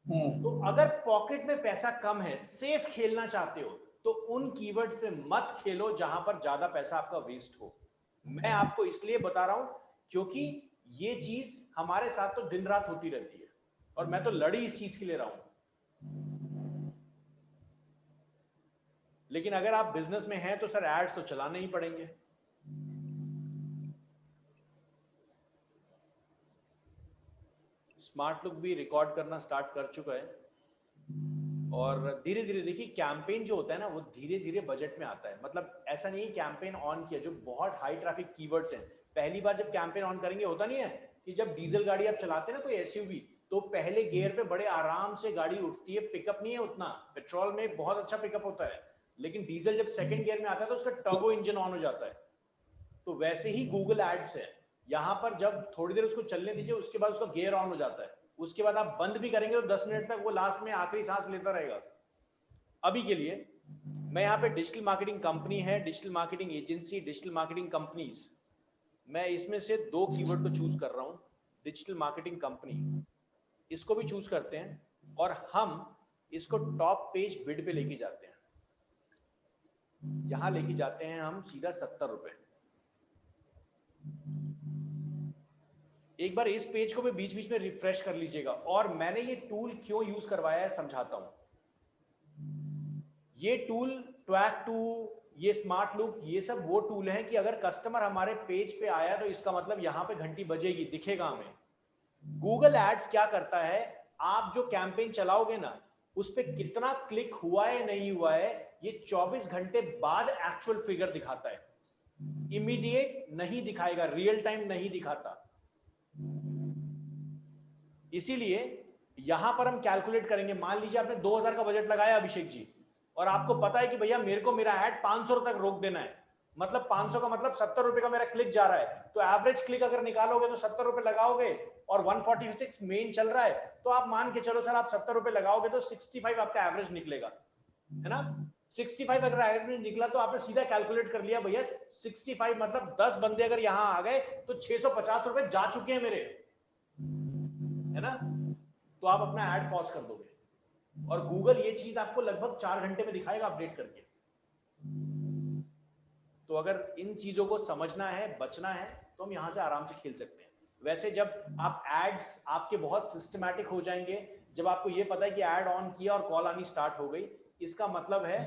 तो अगर पॉकेट में पैसा कम है, सेफ खेलना चाहते हो, तो उन कीवर्ड्स पे मत खेलो जहां पर ज्यादा पैसा आपका वेस्ट हो। मैं आपको इसलिए बता रहा हूं क्योंकि ये चीज हमारे साथ तो दिन रात होती रहती है और मैं तो लड़ी इस चीज के लिए रहा हूं। लेकिन अगर आप बिजनेस में हैं तो सर एड्स तो चलाने ही पड़ेंगे। स्मार्ट लुक भी रिकॉर्ड करना स्टार्ट कर चुका है, और धीरे धीरे देखिए कैंपेन जो होता है ना वो धीरे धीरे बजट में आता है। मतलब ऐसा नहीं है कैंपेन ऑन किया, जो बहुत हाई ट्रैफिक कीवर्ड्स हैं, पहली बार जब कैंपेन ऑन करेंगे होता नहीं है कि जब डीजल गाड़ी आप चलाते हैं ना कोई एसयूवी, तो पहले गियर पे बड़े आराम से गाड़ी उठती है, पिकअप नहीं है उतना, पेट्रोल में बहुत अच्छा पिकअप होता है, लेकिन डीजल जब सेकंड गियर में आता है तो उसका टर्बो इंजन ऑन हो जाता है। तो वैसे ही गूगल एड्स है, यहाँ पर जब थोड़ी देर उसको चलने दीजिए उसके बाद उसका गियर ऑन हो जाता है, उसके बाद आप बंद भी करेंगे तो 10 मिनट तक वो लास्ट में आखिरी सांस लेता रहेगा। अभी के लिए मैं यहाँ पे डिजिटल मार्केटिंग कंपनी है, digital marketing agency, digital marketing companies, मैं इसमें से 2 कीवर्ड को चूज कर रहा हूँ। डिजिटल मार्केटिंग कंपनी, इसको भी चूज करते हैं और हम इसको टॉप पेज बिड पे लेके जाते हैं। यहां लेके जाते हैं हम सीधा 70 रुपए। एक बार इस पेज को भी बीच बीच में रिफ्रेश कर लीजिएगा। और मैंने ये टूल क्यों यूज करवाया है समझाता हूं। ये टूल ट्वैक2, ये स्मार्ट लुक, ये सब वो टूल हैं कि अगर कस्टमर हमारे पेज पे आया तो इसका मतलब यहां पे घंटी बजेगी, दिखेगा हमें। गूगल एड्स क्या करता है, आप जो कैंपेन चलाओगे ना उस पे कितना क्लिक हुआ है नहीं हुआ है ये 24 घंटे बाद एक्चुअल फिगर दिखाता है, इमीडिएट नहीं दिखाएगा, रियल टाइम नहीं दिखाता। इसीलिए यहां पर हम कैलकुलेट करेंगे। मान लीजिए आपने 2000 का बजट लगाया अभिषेक जी, और आपको पता है कि भैया मेरे को मेरा ऐड 500 तक रोक देना है, मतलब 500 का मतलब 70 रुपए का मेरा क्लिक जा रहा है, तो एवरेज क्लिक अगर निकालोगे तो 70 रुपए लगाओगे और 146 मेन चल रहा है, तो आप मान के चलो सर आप 70 रुपए लगाओगे तो 65 आपका एवरेज निकलेगा, है ना। 65 अगर एवरेज निकला तो आपने सीधा कैलकुलेट कर लिया भैया 65 मतलब 10 बंदे अगर यहां आ गए तो 650 रुपए जा चुके हैं मेरे, है ना। तो आप अपना ऐड पॉज कर दोगे और गूगल ये चीज आपको लगभग 4 घंटे में दिखाएगा अपडेट करके। तो अगर इन चीजों को समझना है, बचना है, तो हम यहां से आराम से खेल सकते हैं। वैसे जब आप एड्स आपके बहुत सिस्टमैटिक हो जाएंगे, जब आपको ये पता है कि ऐड ऑन किया और कॉल आनी स्टार्ट हो गई, इसका मतलब है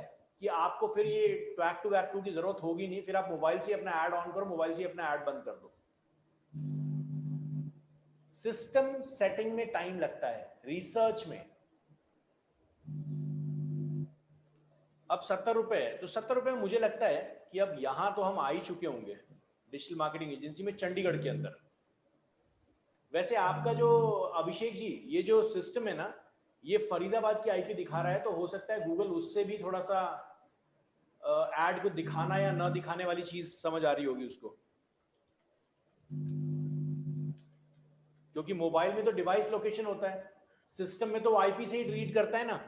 कि आपको फिर ये ट्वैक2 की जरूरत होगी नहीं, फिर आप मोबाइल से अपना ऐड ऑन करो, मोबाइल से अपना ऐड बंद कर दो। सिस्टम सेटिंग में टाइम लगता है, रिसर्च में। अब 70 रुपए है, तो 70 रुपए में मुझे लगता है कि अब यहां तो हम आ ही चुके होंगे डिजिटल मार्केटिंग एजेंसी में चंडीगढ़ के अंदर। वैसे आपका जो अभिषेक जी ये जो सिस्टम है ना, ये फरीदाबाद की आईपी दिखा रहा है, तो हो सकता है गूगल उससे भी थोड़ा सा ऐड को दिखाना या ना दिखाने वाली चीज समझ आ रही होगी उसको, क्योंकि मोबाइल में तो डिवाइस लोकेशन होता है, सिस्टम में तो आईपी से ही रीड करता है ना।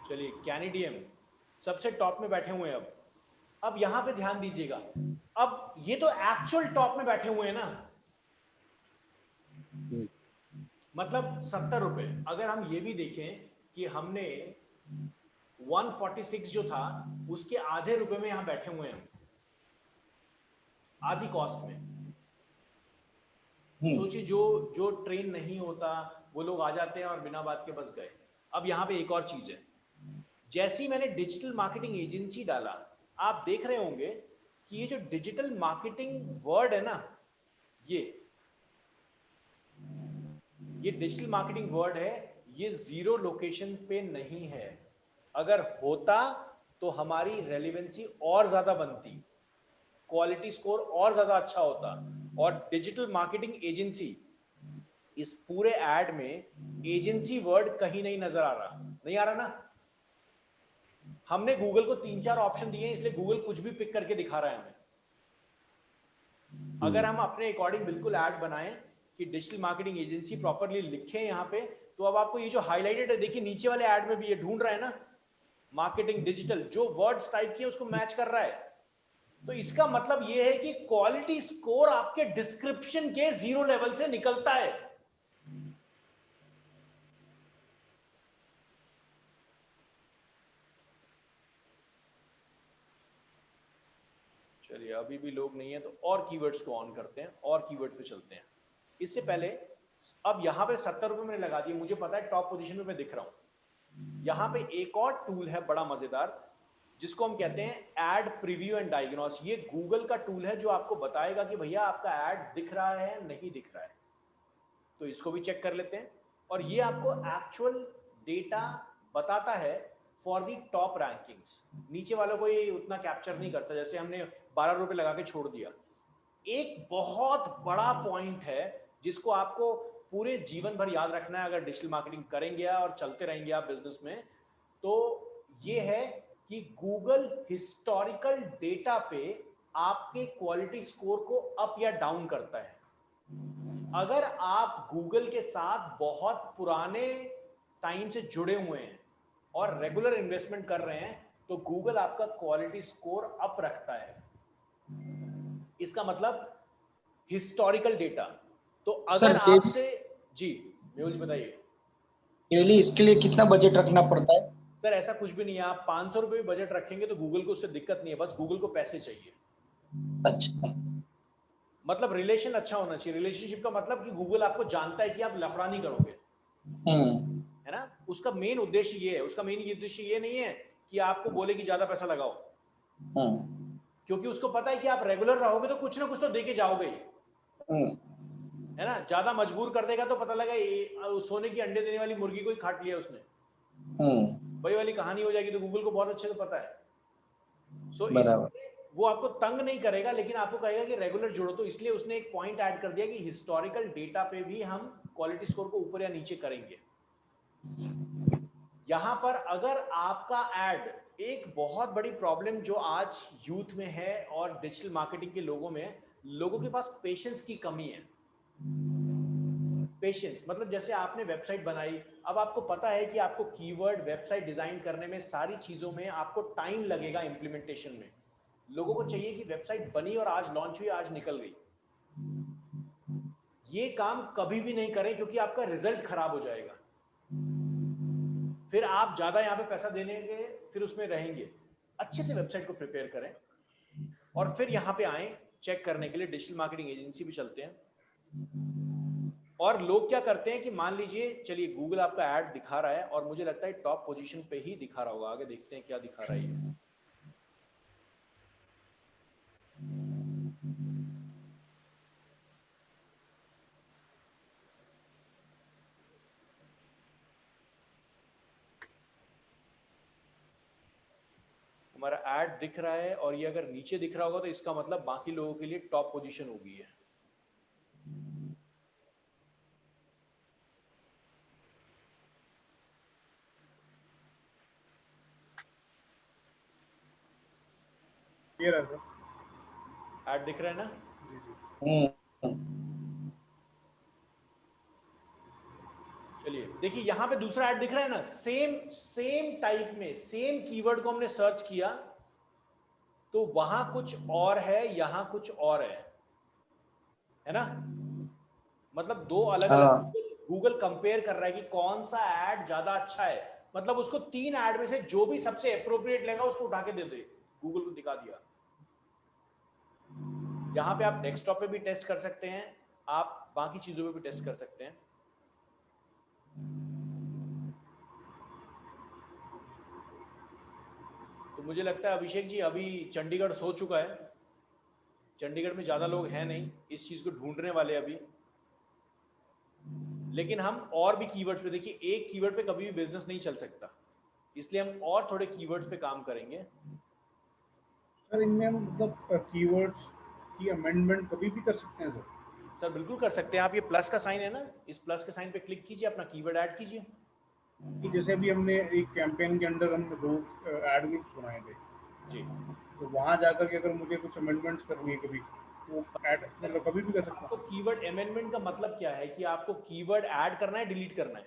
चलिए कैनेडियम सबसे टॉप में बैठे हुए हैं। अब यहां पे ध्यान दीजिएगा, अब ये तो एक्चुअल टॉप में बैठे हुए हैं ना, मतलब 70 रुपए। अगर हम ये भी देखें कि हमने 146 जो था उसके आधे रुपए में यहां बैठे हुए हैं, आधी कॉस्ट में। सोचिए जो ट्रेन नहीं होता वो लोग आ जाते हैं और बिना बात के बस गए। अब यहां पे एक और चीज है, जैसे ही मैंने डिजिटल मार्केटिंग एजेंसी डाला, आप देख रहे होंगे कि ये जो डिजिटल मार्केटिंग वर्ड है ना, ये डिजिटल मार्केटिंग वर्ड है, ये 0 लोकेशन पे नहीं है। अगर होता तो हमारी रेलेवेंसी और ज्यादा बनती, क्वालिटी स्कोर और ज्यादा अच्छा होता। और डिजिटल मार्केटिंग एजेंसी, इस पूरे ऐड में एजेंसी वर्ड कहीं नहीं नजर आ रहा, नहीं आ रहा ना। हमने गूगल को 3-4 ऑप्शन दिए हैं, इसलिए गूगल कुछ भी पिक करके दिखा रहा है हमें। अगर हम अपने अकॉर्डिंग बिल्कुल ऐड बनाएं कि डिजिटल मार्केटिंग एजेंसी प्रॉपरली लिखें यहाँ पे, तो अब आपको ये जो हाईलाइटेड है, देखिए नीचे वाले ऐड में भी ये ढूंढ रहा है ना, मार्केटिंग डिजिटल, जो वर्ड्स टाइप किए उसको मैच कर रहा है। तो इसका मतलब ये है कि क्वालिटी स्कोर आपके डिस्क्रिप्शन के 0 लेवल से निकलता है। चलिए अभी भी लोग नहीं है तो और कीवर्ड्स को ऑन करते हैं और कीवर्ड्स पे चलते हैं। इससे पहले अब यहाँ पे 70 रुपये मैंने लगा दिए, मुझे पता है टॉप पोजीशन पे मैं दिख रहा हूँ। यहाँ पे एक और टूल है बड़ा मजेदार जिसको हम कहते हैं एड प्रीव्यू एंड डायग्नोस। ये गूगल का टूल है जो आपको बताएगा कि भैया आपका एड दिख रहा है नहीं दिख रहा है। तो इसको भी चेक कर लेते हैं और ये आपको एक्चुअल डेटा बताता है फॉर दी टॉप रैंकिंग्स। नीचे वालों को ये उतना कैप्चर नहीं करता, जैसे हमने 12 रुपए लगा के छोड़ दिया। एक बहुत बड़ा पॉइंट है जिसको आपको पूरे जीवन भर याद रखना है अगर डिजिटल मार्केटिंग करेंगे और चलते रहेंगे आप बिजनेस में, तो ये है कि गूगल हिस्टोरिकल डेटा पे आपके क्वालिटी स्कोर को अप या डाउन करता है। अगर आप गूगल के साथ बहुत पुराने टाइम से जुड़े हुए हैं और रेगुलर इन्वेस्टमेंट कर रहे हैं तो गूगल आपका क्वालिटी स्कोर अप रखता है। इसका मतलब हिस्टोरिकल डेटा। तो अगर आपसे जी मेहुल जी बताइए। डेली इसके लिए कितना बजट रखना पड़ता है? सर ऐसा कुछ भी नहीं है, आप 500 रुपये भी बजट रखेंगे तो गूगल को उससे दिक्कत नहीं है, बस गूगल को पैसे चाहिए। अच्छा, मतलब रिलेशन अच्छा होना चाहिए। रिलेशनशिप का मतलब कि गूगल आपको जानता है कि आप लफड़ा नहीं करोगे, है ना। उसका मेन उद्देश्य ये है, उसका मेन उद्देश्य ये नहीं है कि आपको बोले कि ज्यादा पैसा लगाओ, क्योंकि उसको पता है कि आप रेगुलर रहोगे तो कुछ ना कुछ तो देके जाओगे ही, है ना। ज्यादा मजबूर कर देगा तो पता लगा सोने की अंडे देने वाली मुर्गी को ही काट लिया उसने, वही वाली कहानी हो जाएगी। तो गूगल को बहुत अच्छे से पता है। सो इसलिए वो आपको तंग नहीं करेगा, लेकिन आपको कहेगा कि रेगुलर जुड़ो। तो इसलिए उसने एक पॉइंट ऐड कर दिया कि हिस्टोरिकल डेटा पे भी हम क्वालिटी स्कोर को ऊपर या नीचे करेंगे। यहां पर अगर आपका एड, एक बहुत बड़ी प्रॉब्लम जो आज यूथ में है और डिजिटल मार्केटिंग के लोगों में, लोगों के पास पेशेंस की कमी है। पेशेंस मतलब जैसे आपने वेबसाइट बनाई, अब आपको पता है कि आपको कीवर्ड, वेबसाइट डिजाइन करने में, सारी चीजों में आपको टाइम लगेगा इंप्लीमेंटेशन में। लोगों को चाहिए कि वेबसाइट बनी और आज लॉन्च हुई, आज निकल गई। ये काम कभी भी नहीं करें क्योंकि आपका रिजल्ट खराब हो जाएगा। फिर आप ज्यादा यहाँ पे पैसा देने के फिर उसमें रहेंगे। अच्छे से वेबसाइट को प्रिपेयर करें और फिर यहाँ पे आए चेक करने के लिए। डिजिटल मार्केटिंग एजेंसी भी चलते हैं। और लोग क्या करते हैं कि मान लीजिए, चलिए गूगल आपका ऐड दिखा रहा है और मुझे लगता है टॉप पोजीशन पे ही दिखा रहा होगा। आगे देखते हैं क्या दिखा रहा है ये। हमारा ऐड दिख रहा है और ये अगर नीचे दिख रहा होगा तो इसका मतलब बाकी लोगों के लिए टॉप पोजीशन हो गई है। क्लियर है सर? ऐड दिख रहा है ना? चलिए देखिए यहाँ पे दूसरा ऐड दिख रहा है ना, सेम टाइप में, सेम कीवर्ड को हमने सर्च किया तो वहां कुछ और है, यहां कुछ और है ना। मतलब दो अलग अलग गूगल कंपेयर कर रहा है कि कौन सा ऐड ज्यादा अच्छा है। मतलब उसको 3 ऐड में से जो भी सबसे अप्रोप्रिएट लगा उसको उठा के दे दे, गूगल को दिखा दिया। यहाँ पे आप डेस्कटॉप पे भी टेस्ट कर सकते हैं, आप बाकी चीजों पे भी टेस्ट कर सकते हैं। तो मुझे लगता है अभिषेक जी अभी चंडीगढ़ सो चुका है। चंडीगढ़ में ज्यादा लोग हैं नहीं इस चीज को ढूंढने वाले अभी। लेकिन हम और भी कीवर्ड्स पे, देखिए एक कीवर्ड पे कभी भी बिजनेस नहीं चल सकता, इसलिए हम और थोड़े कीवर्ड्स पे काम करेंगे। सर इनमें हम मतलब कीवर्ड्स की अमेंडमेंट कभी भी कर सकते हैं सर? सर बिल्कुल कर सकते हैं आप। ये प्लस का साइन है ना, इस प्लस के साइन पे क्लिक कीजिए, अपना कीवर्ड ऐड कीजिए। कि जैसे भी हमने एक कैंपेन के अंदर हमने 2 ऐड ग्रुप्स बनाए थे जी, तो वहां जाकर के अगर मुझे कुछ अमेंडमेंट्स करनी है कभी, वो ऐड मतलब कभी भी कर सकता हूं। तो कीवर्ड अमेंडमेंट का मतलब क्या है कि आपको कीवर्ड ऐड करना है, डिलीट करना है?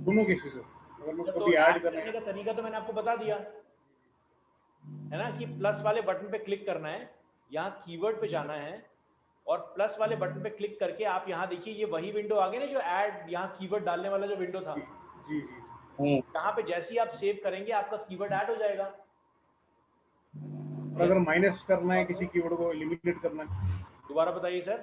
दोनों केसेस है। अगर मैं तो कभी ऐड करने करना का तरीका तो मैंने आपको बता दिया है ना, कि प्लस वाले बटन पे क्लिक करना है, यहाँ कीवर्ड पे जाना है और प्लस वाले बटन पे क्लिक करके आप यहाँ देखिए ये वही विंडो आ गई ना जो ऐड, यहाँ कीवर्ड डालने वाला जो विंडो था। जी जी यहाँ पे जैसे ही आप सेव करेंगे आपका कीवर्ड ऐड हो जाएगा। अगर माइनस करना है किसी कीवर्ड को, एलिमिनेट करना है, दोबारा बताइए सर।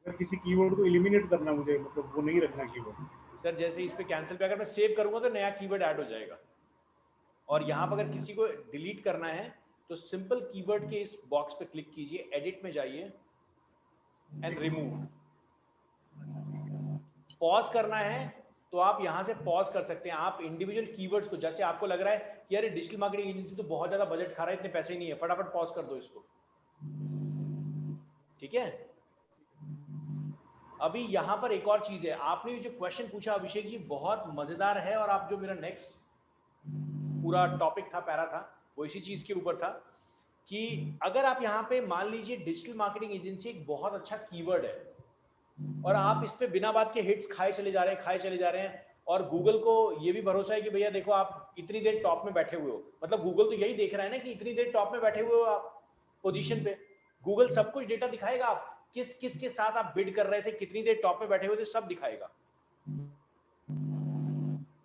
अगर किसी कीवर्ड को एलिमिनेट करना मुझे, मतलब वो नहीं रखना कीवर्ड, सर जैसे इस पे कैंसिल पे अगर मैं सेव करूंगा तो नया कीवर्ड ऐड हो जाएगा, और यहाँ पर अगर किसी को डिलीट करना है तो सिंपल कीवर्ड के इस बॉक्स पे क्लिक कीजिए, एडिट में जाइए एंड रिमूव। पॉज करना है तो आप यहाँ से पॉज कर सकते हैं। आप इंडिविजुअल कीवर्ड्स को, जैसे आपको लग रहा है कि यार डिजिटल मार्केटिंग एजेंसी तो बहुत ज्यादा बजट खा रहा है, इतने पैसे ही नहीं है, फटाफट पॉज कर दो इसको, ठीक है। अभी यहाँ पर एक और चीज है, आपने जो क्वेश्चन पूछा अभिषेक जी बहुत मजेदार है, और आप जो मेरा नेक्स्ट पूरा टॉपिक था, पैरा था, वो इसी चीज के ऊपर था कि अगर आप यहाँ पे मान लीजिए डिजिटल मार्केटिंग एजेंसी एक बहुत अच्छा कीवर्ड है और आप इस पे बिना बात के हिट्स खाए चले जा रहे हैं, और गूगल को ये भी भरोसा है कि भैया देखो आप इतनी देर टॉप में बैठे हुए हो, मतलब गूगल तो यही देख रहा है ना कि इतनी देर टॉप में बैठे हुए हो आप पोजीशन पे, गूगल सब कुछ डेटा दिखाएगा, आप किस किस के साथ आप बिड कर रहे थे, कितनी देर टॉप में बैठे हुए थे, सब दिखाएगा।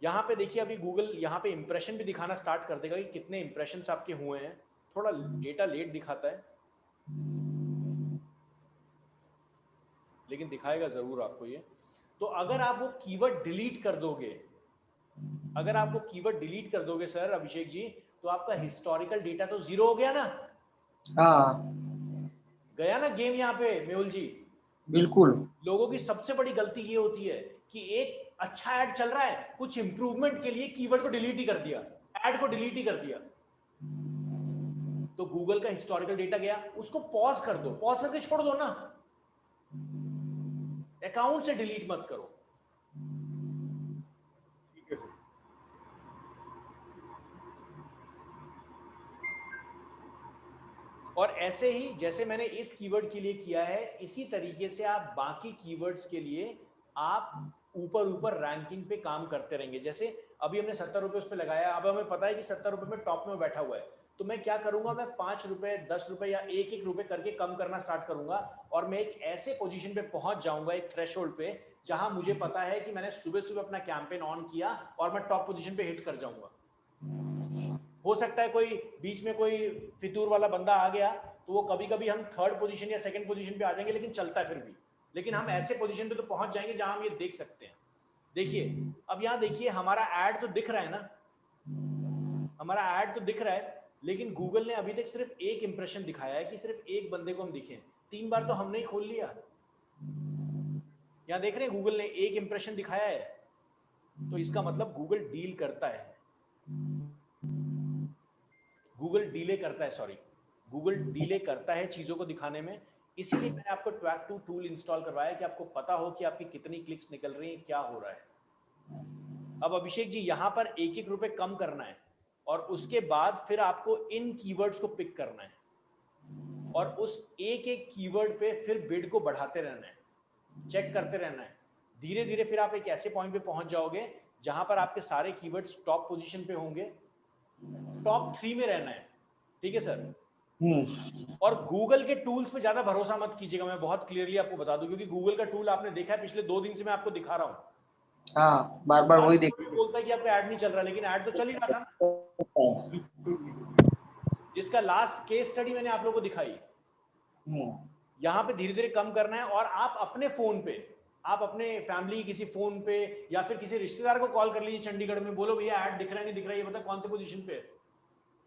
यहाँ पे देखिए अभी गूगल यहाँ पे इंप्रेशन भी दिखाना स्टार्ट कर देगा कि कितने इंप्रेशंस आपके हुए हैं, थोड़ा डेटा लेट दिखाता है लेकिन दिखाएगा जरूर आपको ये। तो अगर आप वो कीवर्ड डिलीट कर दोगे, अगर आप वो कीवर्ड डिलीट कर दोगे सर अभिषेक जी, तो आपका हिस्टोरिकल डेटा तो जीरो हो गया ना। हाँ गया ना गेम यहाँ पे मेहुल जी। बिल्कुल। लोगों की सबसे बड़ी गलती ये होती है कि एक अच्छा ऐड चल रहा है, कुछ इंप्रूवमेंट के लिए कीवर्ड को डिलीट ही कर दिया, ऐड को डिलीट ही कर दिया, तो गूगल का हिस्टोरिकल डेटा गया। उसको पॉज कर दो, पॉज करके छोड़ दो ना, अकाउंट से डिलीट मत करो। ठीक है सर। और ऐसे ही जैसे मैंने इस कीवर्ड के लिए किया है, इसी तरीके से आप बाकी कीवर्ड्स के लिए आप ऊपर ऊपर रैंकिंग पे काम करते रहेंगे। जैसे अभी हमने 70 रुपए उस पर लगाया, अब हमें पता है कि 70 रुपए में टॉप में बैठा हुआ है, तो मैं क्या करूंगा, मैं 5 रुपए 10 रुपए या एक एक रुपए करके कम करना स्टार्ट करूंगा, और मैं एक ऐसे पोजीशन पे पहुंच जाऊंगा, एक थ्रेशोल्ड पे, जहां मुझे पता है कि मैंने सुबह सुबह अपना कैंपेन ऑन किया और मैं टॉप पोजीशन पे हिट कर जाऊंगा। हो सकता है कोई बीच में कोई फितूर वाला बंदा आ गया तो वो कभी कभी हम थर्ड पोजीशन या सेकंड पोजीशन पे आ जाएंगे, लेकिन चलता है फिर भी, लेकिन हम ऐसे पोजीशन पे तो पहुंच जाएंगे जहां हम ये देख सकते हैं। देखिए अब यहाँ देखिए हमारा ऐड तो दिख रहा है ना, हमारा ऐड तो दिख रहा है, लेकिन गूगल ने अभी तक सिर्फ एक इंप्रेशन दिखाया है कि सिर्फ एक बंदे को हम दिखे, 3 बार तो हमने ही खोल लिया। यहाँ देख रहे हैं गूगल ने एक इंप्रेशन दिखाया है, तो इसका मतलब गूगल डील करता है, गूगल डीले करता है, सॉरी गूगल डीले करता है चीजों को दिखाने में। इसीलिए मैंने आपको ट्रैक टू टूल इंस्टॉल करवाया कि आपको पता हो कि आपकी कितनी क्लिक्स निकल रही हैं, क्या हो रहा है। अब अभिषेक जी यहाँ पर एक एक रुपए कम करना है, और उसके बाद फिर आपको इन कीवर्ड्स को पिक करना है, और उस एक एक कीवर्ड पे फिर बिड को बढ़ाते रहना है, चेक करते रहना है। धीरे धीरे फिर आप एक ऐसे पॉइंट पे पहुंच जाओगे जहां पर आपके सारे कीवर्ड्स टॉप पोजीशन पे होंगे, टॉप 3 में रहना है, ठीक है सर। और गूगल के टूल्स पे ज्यादा भरोसा मत कीजिएगा, मैं बहुत क्लियरली आपको बता दूं, क्योंकि गूगल का टूल आपने देखा है पिछले 2 दिन से मैं आपको दिखा रहा हूँ। हाँ बार बार वही देख बोलता है कि आपका ऐड नहीं चल रहा, लेकिन ऐड तो चल ही रहा था ना, जिसका लास्ट केस स्टडी मैंने आप लोगों को दिखाई। यहाँ पे धीरे धीरे कम करना है, और आप अपने फोन पे, आप अपने फैमिली किसी फोन पे या फिर किसी रिश्तेदार को कॉल कर लीजिए चंडीगढ़ में, बोलो भैया ऐड दिख रहा है नहीं दिख रहा है, ये बता कौन से पोजीशन पे है।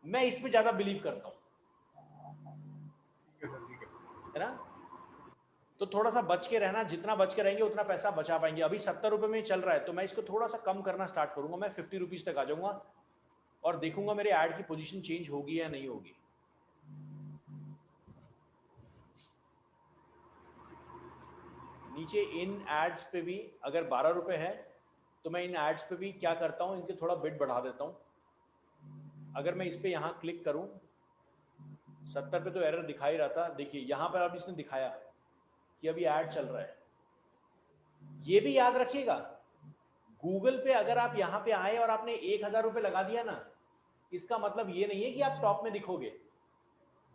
मैं इस पे ज्यादा बिलीव करता हूँ, है ना। तो थोड़ा सा बच के रहना, जितना बच के रहेंगे उतना पैसा बचा पाएंगे। अभी 70 रुपए में चल रहा है, तो मैं इसको थोड़ा सा कम करना स्टार्ट करूंगा, मैं 50 रुपीज तक आ जाऊंगा, और देखूंगा मेरे ऐड की पोजीशन चेंज होगी या नहीं होगी। नीचे इन एड्स पे भी अगर 12 रुपए है तो मैं इन एड्स पे भी क्या करता हूं, इनके थोड़ा बिड बढ़ा देता हूं। अगर मैं इस पे यहां क्लिक करूं, 70 पे तो एरर दिखा ही रहा था, देखिए यहां पर अब इसने दिखाया कि अभी ऐड चल रहा है। ये भी याद रखिएगा, गूगल पे अगर आप यहां पे आए और आपने 1000 रुपए लगा दिया ना, इसका मतलब ये नहीं है कि आप टॉप में दिखोगे।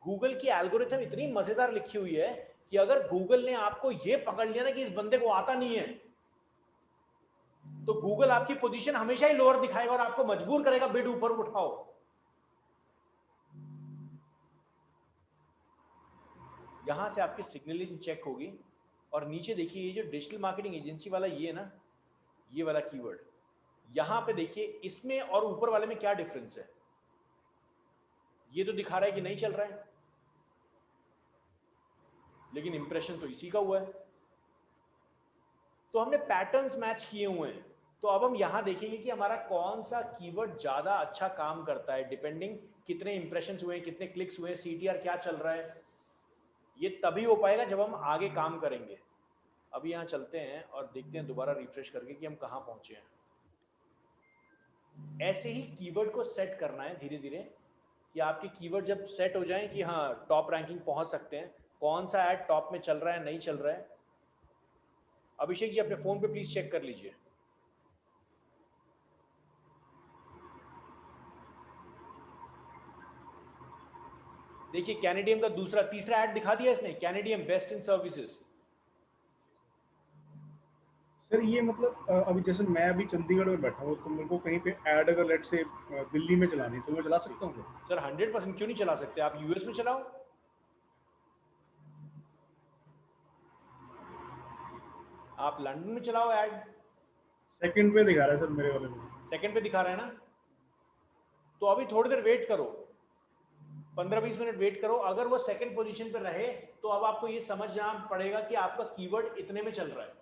गूगल की एल्गोरिथम इतनी मजेदार लिखी हुई है कि अगर गूगल ने आपको ये पकड़ लिया ना कि इस बंदे को आता नहीं है, तो गूगल आपकी पोजीशन हमेशा ही लोअर दिखाएगा और आपको मजबूर करेगा बिड ऊपर उठाओ। यहाँ से आपकी सिग्नलिंग चेक होगी और नीचे देखिए ये जो डिजिटल मार्केटिंग एजेंसी वाला ये है ना, ये वाला कीवर्ड, यहाँ पे देखिए इसमें और ऊपर वाले में क्या डिफरेंस है। ये तो दिखा रहा है कि नहीं चल रहा है, लेकिन इंप्रेशन तो इसी का हुआ है। तो हमने पैटर्न्स मैच किए हुए हैं। तो अब हम यहाँ देखेंगे कि हमारा कौन सा कीवर्ड ज़्यादा अच्छा काम करता है, डिपेंडिंग कितने इंप्रेशंस हुए, कितने क्लिक्स हुए, CTR क्या चल रहा है। ये तभी हो पाएगा जब हम आगे काम करेंगे। अभी यहाँ चलते हैं और देखते हैं दोबारा रिफ्रेश करके कि हम कहाँ पहुँचे हैं। ऐसे ही कीवर्ड को सेट करना है धीरे धीरे, कि आपके कीवर्ड जब सेट हो जाएं कि हाँ टॉप रैंकिंग पहुँच सकते हैं, कौन सा ऐड टॉप में चल रहा है, नहीं चल रहा है। अभिषेक जी अपने फ़ोन पे प्लीज़ चेक कर लीजिए। देखिए कैनेडियम का तीसरा ऐड दिखा दिया इसने, कैनेडियम बेस्ट इन सर्विसेज। सर ये मतलब अभी जैसे मैं अभी चंडीगढ़ में बैठा हूँ, तो मेरे को कहीं पे ऐड अगर लेट से दिल्ली में चलानी तो मैं चला सकता हूँ सर 100% क्यों नहीं चला सकते, आप यूएस में चलाओ, आप लंदन में चलाओ ऐड। सेकंड पे दिखा रहा है सर मेरे वाले में। सेकंड पे दिखा रहा है ना, तो अभी थोड़ी देर वेट करो, 15-20 मिनट वेट करो। अगर वो सेकंड पोजीशन पे रहे तो अब आपको ये समझना पड़ेगा कि आपका कीवर्ड इतने में चल रहा है,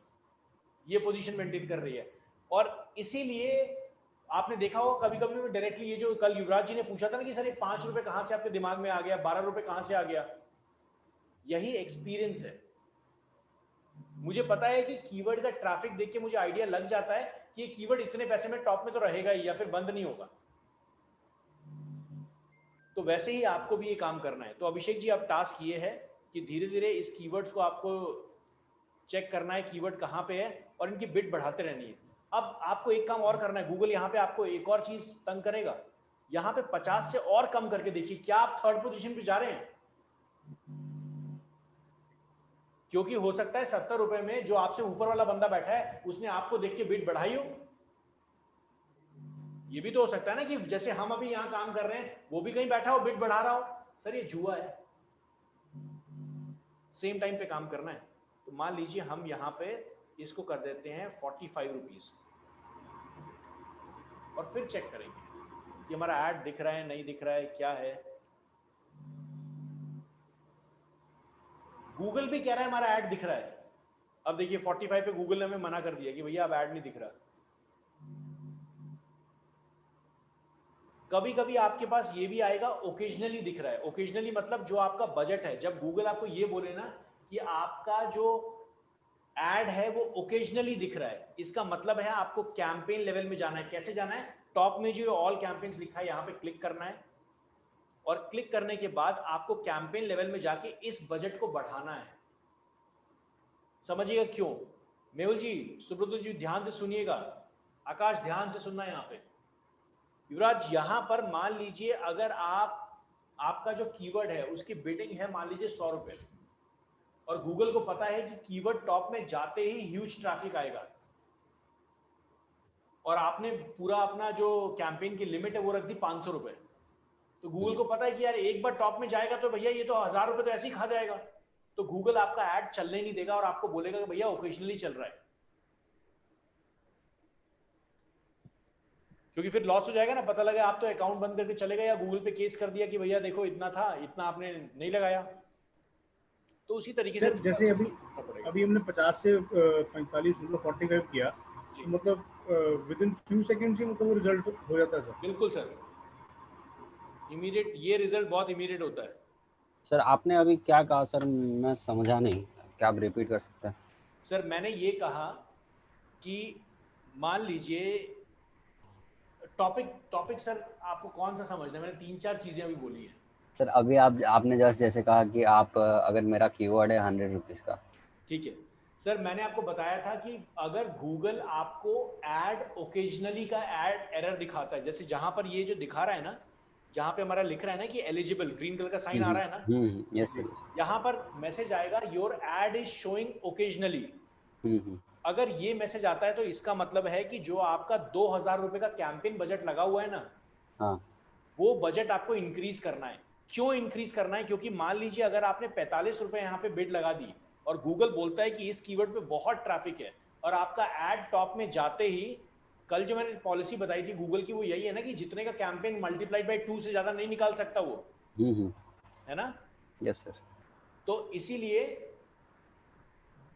ये पोजीशन मेंटेन कर रही है। और इसीलिए आपने देखा होगा कभी कभी मैं डायरेक्टली, ये जो कल युवराज जी ने पूछा था ना कि सर ये 5 रुपए कहाँ से आपके दिमाग में आ गया, 12 रुपए कहाँ से आ गया, यही एक्सपीरियंस है। मुझे पता है कि कीवर्ड का ट्रैफिक देख के मुझे आइडिया लग जाता है कि ये कीवर्ड इतने पैसे में टॉप में तो रहेगा ही या फिर बंद नहीं होगा। तो वैसे ही आपको भी ये काम करना है। तो अभिषेक जी आप टास्क ये है कि धीरे धीरे इस कीवर्ड्स को आपको चेक करना है, कीवर्ड कहाँ पे है, और इनकी बिट बढ़ाते रहनी है। अब आपको एक काम और करना है, गूगल यहाँ पे आपको एक और चीज तंग करेगा, यहाँ पे 50 से और कम करके देखिए क्या आप थर्ड पोजीशन पे जा रहे हैं, क्योंकि हो सकता है 70 रुपए में जो आपसे ऊपर वाला बंदा बैठा है उसने आपको देख के बिट बढ़ाई हो। ये भी तो हो सकता है ना कि जैसे हम अभी यहाँ काम कर रहे हैं वो भी कहीं बैठा हो बिट बढ़ा रहा हो। सर ये जुआ है, सेम टाइम पे काम करना है। तो मान लीजिए हम यहाँ पे इसको कर देते हैं 45 रुपीज और फिर चेक करेंगे कि हमारा ऐड दिख रहा है नहीं दिख रहा है, क्या है। गूगल भी कह रहा है हमारा ऐड दिख रहा है। अब देखिए 45 पे गूगल ने हमें मना कर दिया कि भैया अब ऐड नहीं दिख रहा। कभी कभी आपके पास ये भी आएगा ओकेजनली दिख रहा है। ओकेजनली मतलब जो आपका बजट है, जब गूगल आपको ये बोले ना कि आपका जो ऐड है वो ओकेजनली दिख रहा है, इसका मतलब है आपको कैंपेन लेवल में जाना है। कैसे जाना है, टॉप में जो ऑल कैंपेन्स लिखा है यहाँ पे क्लिक करना है और क्लिक करने के बाद आपको कैंपेन लेवल में जाके इस बजट को बढ़ाना है। समझिएगा क्यों। मेहुल जी, सुब्रत जी ध्यान से सुनिएगा, आकाश ध्यान से सुनना। यहाँ पे युवराज, यहाँ पर मान लीजिए अगर आपका जो कीवर्ड है उसकी बिडिंग है मान लीजिए 100 रुपए, और गूगल को पता है कि कीवर्ड टॉप में जाते ही ह्यूज ट्रैफिक आएगा, और आपने पूरा अपना जो कैंपेन की लिमिट है वो रख दी 500 रुपए, तो गूगल को पता है कि यार एक बार टॉप में जाएगा तो भैया ये तो 1000 रुपए तो ऐसे ही खा जाएगा, तो गूगल आपका ऐड चलने नहीं देगा और आपको बोलेगा कि भैया ओकेजनली चल रहा है, क्योंकि फिर लॉस हो जाएगा ना। पता लगा आप तो अकाउंट बंद करके चले गए या गूगल पे केस कर दिया कि भैया देखो इतना था, इतना आपने नहीं लगाया। तो उसी तरीके से जैसे अभी हमने 50 से 45 मतलब 45 किया, तो मतलब विद इन फ्यू सेकंड्स ही मतलब रिजल्ट हो जाता है सर। बिल्कुल सर, इमीडिएट, ये रिजल्ट बहुत इमीडिएट होता है। सर आपने अभी क्या कहा सर, मैं समझा नहीं, क्या आप रिपीट कर सकते हैं? सर मैंने ये कहा कि मान लीजिए टॉपिक सर आपको कौन सा समझना है, मैंने 3-4 चीजें अभी बोली हैं सर। अभी आपने जैसे कहा कि आप अगर मेरा कीवर्ड है 100 रुपीज़ का, ठीक है सर, मैंने आपको बताया था कि अगर गूगल आपको ऐड ओकेजनली का ऐड एरर दिखाता है, जैसे जहां पर ये जो दिखा रहा है ना, जहां पे हमारा लिख रहा है ना कि एलिजिबल, ग्रीन कलर का साइन आ रहा है ना, यस सर, यहाँ पर मैसेज आएगा your add is showing occasionally. अगर ये मैसेज आता है तो इसका मतलब है कि जो आपका 2000 रुपए का कैंपेन बजट लगा हुआ है ना, हाँ, वो बजट आपको इंक्रीज करना है। क्यों इंक्रीज करना है? क्योंकि मान लीजिए अगर आपने 45 रुपए यहाँ पे बिड लगा दी और गूगल बोलता है कि इस कीवर्ड पे बहुत ट्रैफिक है और आपका एड टॉप में जाते ही, कल जो मैंने पॉलिसी बताई थी गूगल की वो यही है ना कि जितने का कैंपेन मल्टीप्लाइड बाय 2 से ज्यादा नहीं निकाल सकता वो, है ना? Yes sir. तो इसीलिए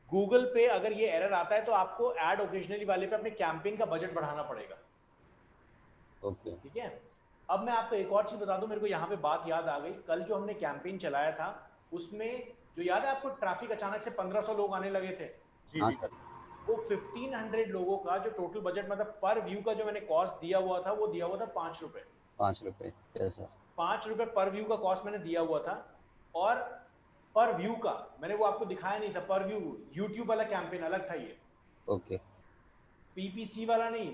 गूगल पे अगर ये एरर आता है तो आपको एड ओकेजनली वाले पे अपने कैंपेन का बजट बढ़ाना पड़ेगा। ओके। ठीक है। अब मैं आपको एक और चीज बता दूं, मेरे को यहाँ पे बात याद आ गई, कल जो हमने कैंपेन चलाया था उसमें जो याद है आपको ट्रैफिक अचानक से 1500 लोग आने लगे थे, हाँ सर। वो 1500 लोगों का जो टोटल बजट मतलब पर व्यू का जो मैंने कॉस्ट दिया हुआ था वो दिया हुआ था 5 रुपए। 5 रुपए, यस सर। 5 रुपए पर व्यू का कॉस्ट मैंने दिया हुआ था। और पर व्यू का मैंने वो आपको दिखाया नहीं था, पर व्यू यूट्यूब वाला कैंपेन अलग था, ये ओके। पीपीसी वाला नहीं,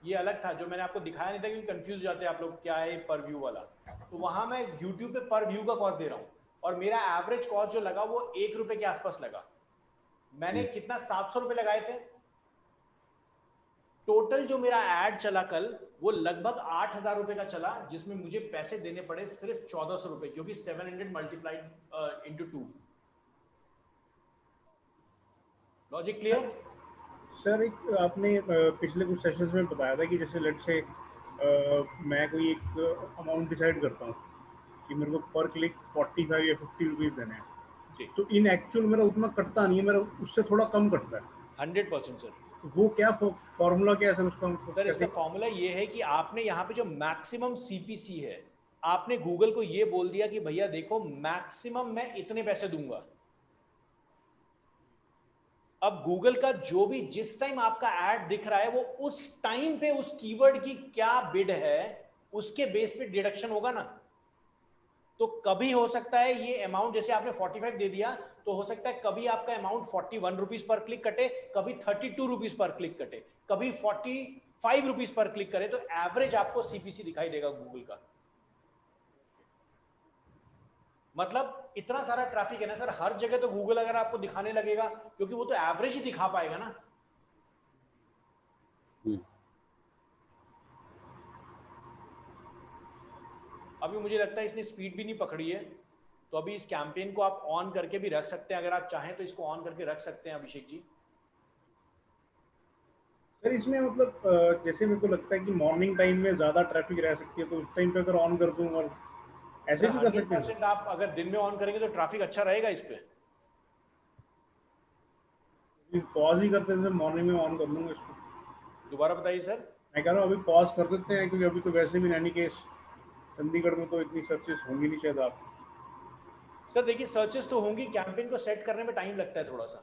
ये अलग था जो मैंने आपको दिखाया नहीं था क्योंकि कंफ्यूज जाते हैं आप लोग क्या है पर व्यू वाला। तो वहां मैं यूट्यूब पे पर व्यू का कॉस्ट दे रहा हूँ और मेरा एवरेज कॉस्ट जो लगा वो 1 रुपए के आसपास लगा। मैंने कितना 700 रुपए लगाए थे। टोटल जो मेरा एड चला कल वो लगभग 8,000 रुपए का चला, जिसमें मुझे पैसे देने पड़े सिर्फ 1400 रुपए, क्योंकि 700 multiplied into 2। Logic clear? Sir एक आपने पिछले कुछ सेशंस में बताया था कि जैसे लेट से मैं कोई एक अमाउंट डिसाइड करता हूँ कि मेरे को पर क्लिक 45 या 50 रुपीज देने हैं, तो इन एक्चुअल मेरा उतना कटता नहीं है, मेरा उससे थोड़ा कम कटता है। 100% सर। वो क्या फॉर्मूला क्या है सर उसका? सर इसका फॉर्मूला ये है कि आपने यहाँ पे जो मैक्सिमम सीपीसी है, आपने गूगल को ये बोल दिया कि भैया देखो मैक्सिमम मैं इतने पैसे दूंगा। अब गूगल का जो भी जिस टाइम आपका ऐड दिख रहा है वो उस टाइम पे उस कीवर्ड की क्या बिड है उसके बेस पे डिडक्शन होगा ना। तो कभी हो सकता है ये अमाउंट जैसे आपने 45 दे दिया तो हो सकता है कभी आपका अमाउंट 41 रुपीज पर क्लिक कटे, कभी 32 रुपीज पर क्लिक कटे, कभी 45 रुपीज पर क्लिक करे, तो एवरेज आपको सीपीसी दिखाई देगा गूगल का। मतलब इतना सारा ट्रैफिक है ना सर, हर जगह तो गूगल अगर आपको दिखाने लगेगा क्योंकि वो तो एवरेज ही दिखा पाएगा ना। अभी मुझे लगता है इसने स्पीड भी नहीं पकड़ी है, तो अभी इस कैंपेन को आप ऑन करके भी रख सकते हैं, अगर आप चाहें तो इसको ऑन करके रख सकते हैं अभिषेक जी। सर इसमें मतलब जैसे मेरे को लगता है कि मॉर्निंग टाइम में ज्यादा ट्रैफिक रह सकती है, तो उस टाइम पे अगर ऑन कर दूं और ऐसे भी कर सकते हैं। 100% आप अगर दिन में ऑन करेंगे तो ट्रैफिक अच्छा रहेगा इस पे। पॉज ही करते हैं, मॉर्निंग में ऑन कर लूंगा इसको। दोबारा बताइए सर। मैं कह रहा हूँ अभी पॉज कर देते हैं क्योंकि अभी तो वैसे भी एनी केस चंडीगढ़ में तो इतनी सर्चेस होंगी नहीं शायद। आप सर देखिए सर्चेस तो होंगी, कैंपेन को सेट करने में टाइम लगता है थोड़ा सा,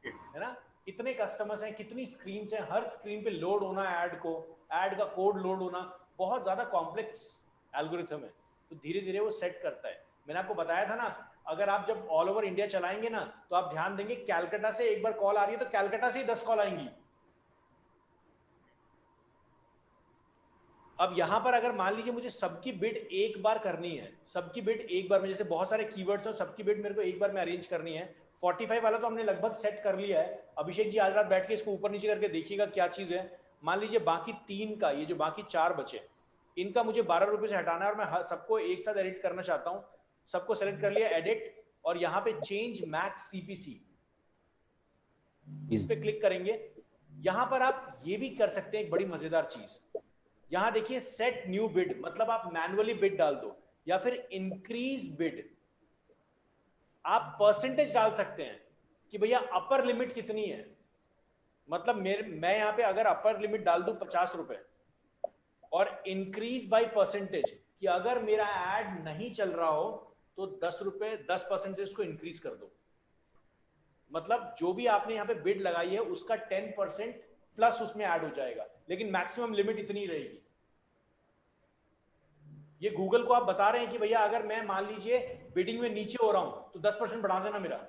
है ना। इतने कस्टमर्स हैं, कितनी स्क्रीन हैं, हर स्क्रीन पे लोड होना ऐड को, ऐड का कोड लोड होना, बहुत ज्यादा कॉम्प्लेक्स एल्गोरिथम है, तो धीरे धीरे वो सेट करता है। मैंने आपको बताया था ना, अगर आप जब ऑल ओवर इंडिया चलाएंगे ना तो आप ध्यान देंगे कैलकाटा से एक बार कॉल आ रही है तो कैलकाटा से ही 10 कॉल आएंगी। अब यहां पर अगर मान लीजिए मुझे सबकी बिड एक बार करनी है, सबकी बिड एक बार में, जैसे बहुत सारे कीवर्ड्स हैं, सबकी बिड मेरे को एक बार में अरेंज करनी है। 45 वाला तो हमने लगभग सेट कर लिया है। अभिषेक जी आज रात बैठ के इसको ऊपर नीचे करके देखिएगा क्या चीज है। मान लीजिए बाकी 3 का, ये जो बाकी 4 बचे इनका मुझे 12 रुपए से हटाना है और मैं सबको एक साथ एडिट करना चाहता हूं। सबको सेलेक्ट कर लिया, एडिट, और यहाँ पे चेंज मैक्स सीपीसी, इस पे क्लिक करेंगे। यहां पर आप ये भी कर सकते हैं एक बड़ी मजेदार चीज, यहां देखिए सेट न्यू बिड, मतलब आप मैन्युअली बिड डाल दो या फिर इंक्रीज बिड। आप परसेंटेज डाल सकते हैं कि भैया अपर लिमिट कितनी है, मतलब मैं यहां पे अगर अपर लिमिट डाल दूं 50 रुपए और इंक्रीज बाय परसेंटेज कि अगर मेरा एड नहीं चल रहा हो तो 10 रुपए 10% इसको इंक्रीज कर दो। मतलब जो भी आपने यहाँ पे बिड लगाई है उसका 10% प्लस उसमें ऐड हो जाएगा, लेकिन मैक्सिमम लिमिट इतनी रहेगी। ये गूगल को आप बता रहे हैं कि भैया अगर मैं मान लीजिए बिडिंग में नीचे हो रहा हूं तो 10% बढ़ा देना मेरा।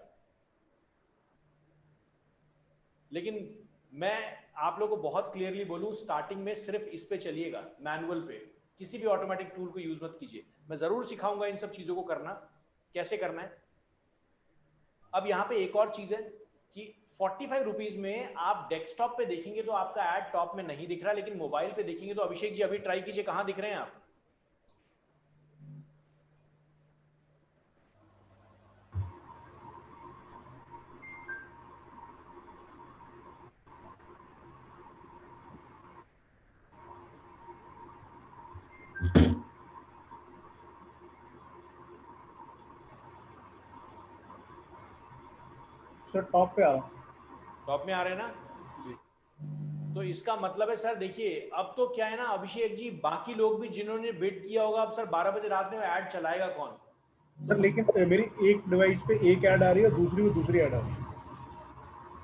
लेकिन मैं आप लोगों को बहुत क्लियरली बोलूं, स्टार्टिंग में सिर्फ इस पे चलिएगा, मैनुअल पे, किसी भी ऑटोमेटिक टूल को यूज मत कीजिए। मैं जरूर सिखाऊंगा इन सब चीजों को करना, कैसे करना है। अब यहाँ पे एक और चीज है कि 45 रुपीज में आप डेस्कटॉप पे देखेंगे तो आपका ऐड टॉप में नहीं दिख रहा, लेकिन मोबाइल पे देखेंगे तो, अभिषेक जी अभी ट्राई कीजिए, कहां दिख रहे हैं आप? सर टॉप पे आ रहा हूँ। टॉप में आ रहे हैं ना? तो इसका मतलब है सर देखिए अब तो क्या है ना अभिषेक जी, बाकी लोग भी जिन्होंने बिड किया होगा, अब सर 12 बजे रात में ऐड चलाएगा कौन? सर लेकिन मेरी एक डिवाइस पे एक ऐड आ रही है और दूसरी में दूसरी ऐड आ रही है।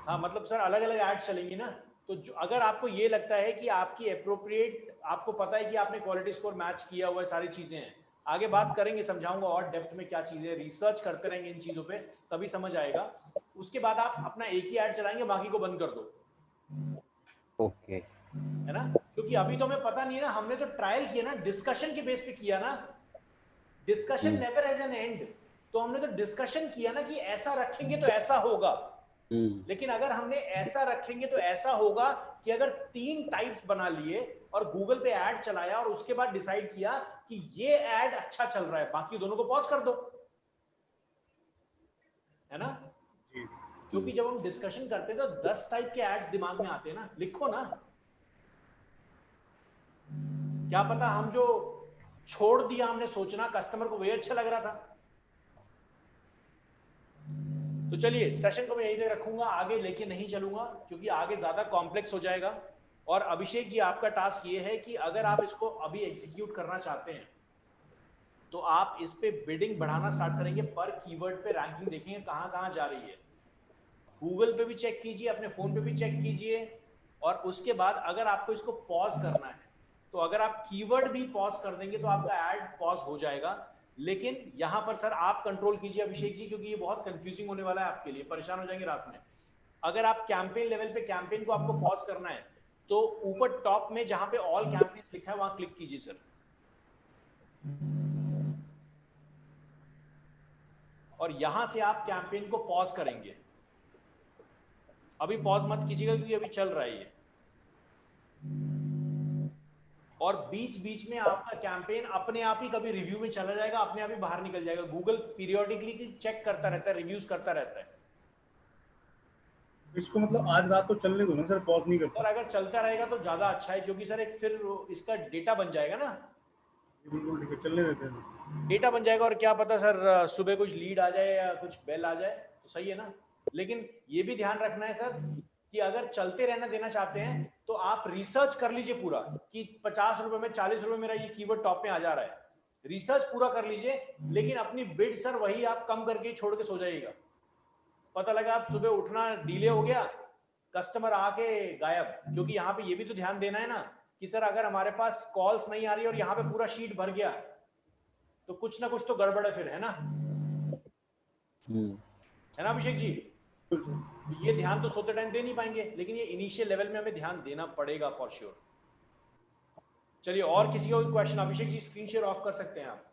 हाँ मतलब सर अलग अलग ऐड चलेंगी ना। तो अगर आपको ये लगता है कि आपकी अप्रोप्रिएट, आपको पता है कि आपने क्वालिटी स्कोर मैच किया हुआ है, सारी चीजें हैं, आगे बात करेंगे, समझाऊंगा और डेप्थ में क्या चीजें, रिसर्च करते रहेंगे इन चीजों पे, तभी समझ आएगा। उसके बाद आप अपना एक ही ऐड चलाएंगे, बाकी को बंद कर दो। ओके है ना? क्योंकि अभी तो हमें पता नहीं है ना, हमने तो ट्रायल किया ना, डिस्कशन के बेस पे किया ना, discussion never has an and. तो हमने तो डिस्कशन किया ना कि ऐसा रखेंगे तो ऐसा होगा, लेकिन अगर हमने ऐसा रखेंगे तो ऐसा होगा कि अगर 3 टाइप्स बना लिए और गूगल पे ऐड चलाया और उसके बाद डिसाइड किया कि ये ऐड अच्छा चल रहा है, बाकी दोनों को पॉज कर दो, है ना? क्योंकि जब हम डिस्कशन करते हैं तो 10 टाइप के एड्स दिमाग में आते हैं ना, लिखो ना। क्या पता हम जो छोड़ दिया हमने सोचना, कस्टमर को वही अच्छा लग रहा था। तो चलिए सेशन को मैं यहीं तक रखूंगा, आगे लेके नहीं चलूंगा क्योंकि आगे ज्यादा कॉम्प्लेक्स हो जाएगा। और अभिषेक जी आपका टास्क ये है कि अगर आप इसको अभी एग्जीक्यूट करना चाहते हैं तो आप इस पे बिडिंग बढ़ाना स्टार्ट करेंगे, पर कीवर्ड पे रैंकिंग देखेंगे कहां कहां जा रही है, गूगल पे भी चेक कीजिए, अपने फोन पे भी चेक कीजिए। और उसके बाद अगर आपको इसको पॉज करना है तो अगर आप कीवर्ड भी पॉज कर देंगे तो आपका ऐड पॉज हो जाएगा। लेकिन यहां पर सर आप कंट्रोल कीजिए अभिषेक जी, क्योंकि ये बहुत कंफ्यूजिंग होने वाला है आपके लिए, परेशान हो जाएंगे रात में। अगर आप कैंपेन लेवल पे कैंपेन को आपको पॉज करना है तो ऊपर टॉप में जहां पे ऑल कैंपेन्स लिखा है वहां क्लिक कीजिए सर, और यहां से आप कैंपेन को पॉज करेंगे। अभी पॉज मत कीजिएगा क्योंकि अभी चल रहा है ये, और बीच बीच में आपका कैंपेन अपने आप ही कभी रिव्यू में चला जाएगा, अपने आप ही बाहर निकल जाएगा। गूगल पीरियोडिकली चेक करता रहता है, रिव्यूज करता रहता है। इसको मतलब आज रात को चलने दो ना सर, पॉज नहीं करता। और अगर चलता रहेगा तो ज्यादा अच्छा है, क्योंकि सर एक फिर इसका डेटा बन जाएगा ना, बिल्कुल ठीक है, चलने देते हैं। डेटा बन जाएगा। और क्या पता सर सुबह कुछ लीड आ जाए या कुछ बेल आ जाए तो सही है ना। लेकिन ये भी ध्यान रखना है सर कि अगर चलते रहना देना चाहते हैं तो आप रिसर्च कर लीजिए पूरा कि 50 रुपए में 40 रुपए मेरा ये कीवर्ड टॉप में आ जा रहा है, रिसर्च पूरा कर लीजिए। लेकिन अपनी बिड सर वही आप कम करके छोड़ के सो जाइएगा। पता लगा आप सुबह उठना डिले हो गया, कस्टमर आके गायब। क्योंकि यहाँ पे ये भी तो ध्यान देना है ना कि सर अगर हमारे पास कॉल्स नहीं आ रही और यहाँ पे पूरा शीट भर गया तो कुछ ना कुछ तो गड़बड़ है फिर, है ना? है ना अभिषेक जी? तो ये ध्यान तो सोते टाइम दे नहीं पाएंगे, लेकिन ये इनिशियल लेवल में हमें ध्यान देना पड़ेगा फॉर श्योर। चलिए और किसी का कोई question? Abhishek ji screen share off कर सकते हैं आप।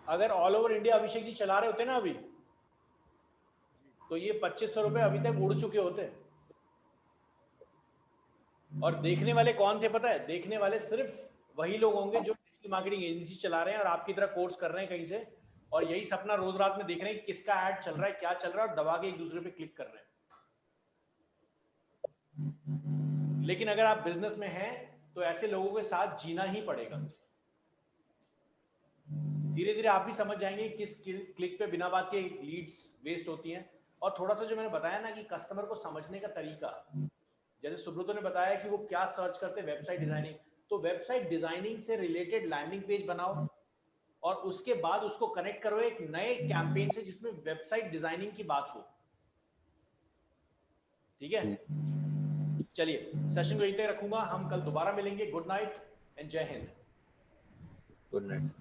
अगर all over India Abhishek ji चला रहे होते ना अभी, तो ये 2500 रुपए अभी तक उड़ चुके होते। और देखने वाले कौन थे पता है? देखने वाले सिर्फ वही लोग होंगे जो डिजिटल मार्केटिंग एजेंसी चला रहे हैं और आपकी तरह कोर्स कर रहे हैं कहीं से, और यही सपना रोज रात में देख रहे हैं कि किसका ऐड चल रहा है, क्या चल रहा है, और दबा के एक दूसरे पे क्लिक कर रहे हैं। लेकिन अगर आप बिजनेस में हैं तो ऐसे लोगों के साथ जीना ही पड़ेगा। धीरे धीरे आप भी समझ जाएंगे किस क्लिक पे बिना बात के लीड्स वेस्ट होती हैं। और थोड़ा सा जो मैंने बताया ना कि कस्टमर को समझने का तरीका, जैसे सुब्रतो ने बताया कि वो क्या सर्च करते हैं, वेबसाइट डिजाइनिंग, तो वेबसाइट डिजाइनिंग से रिलेटेड लैंडिंग पेज बनाओ और उसके बाद उसको कनेक्ट करो एक नए कैंपेन से जिसमें वेबसाइट डिजाइनिंग की बात हो। ठीक है, चलिए सेशन को यहीं तक रखूंगा, हम कल दोबारा मिलेंगे। गुड नाइट एंड जय हिंद। Good night.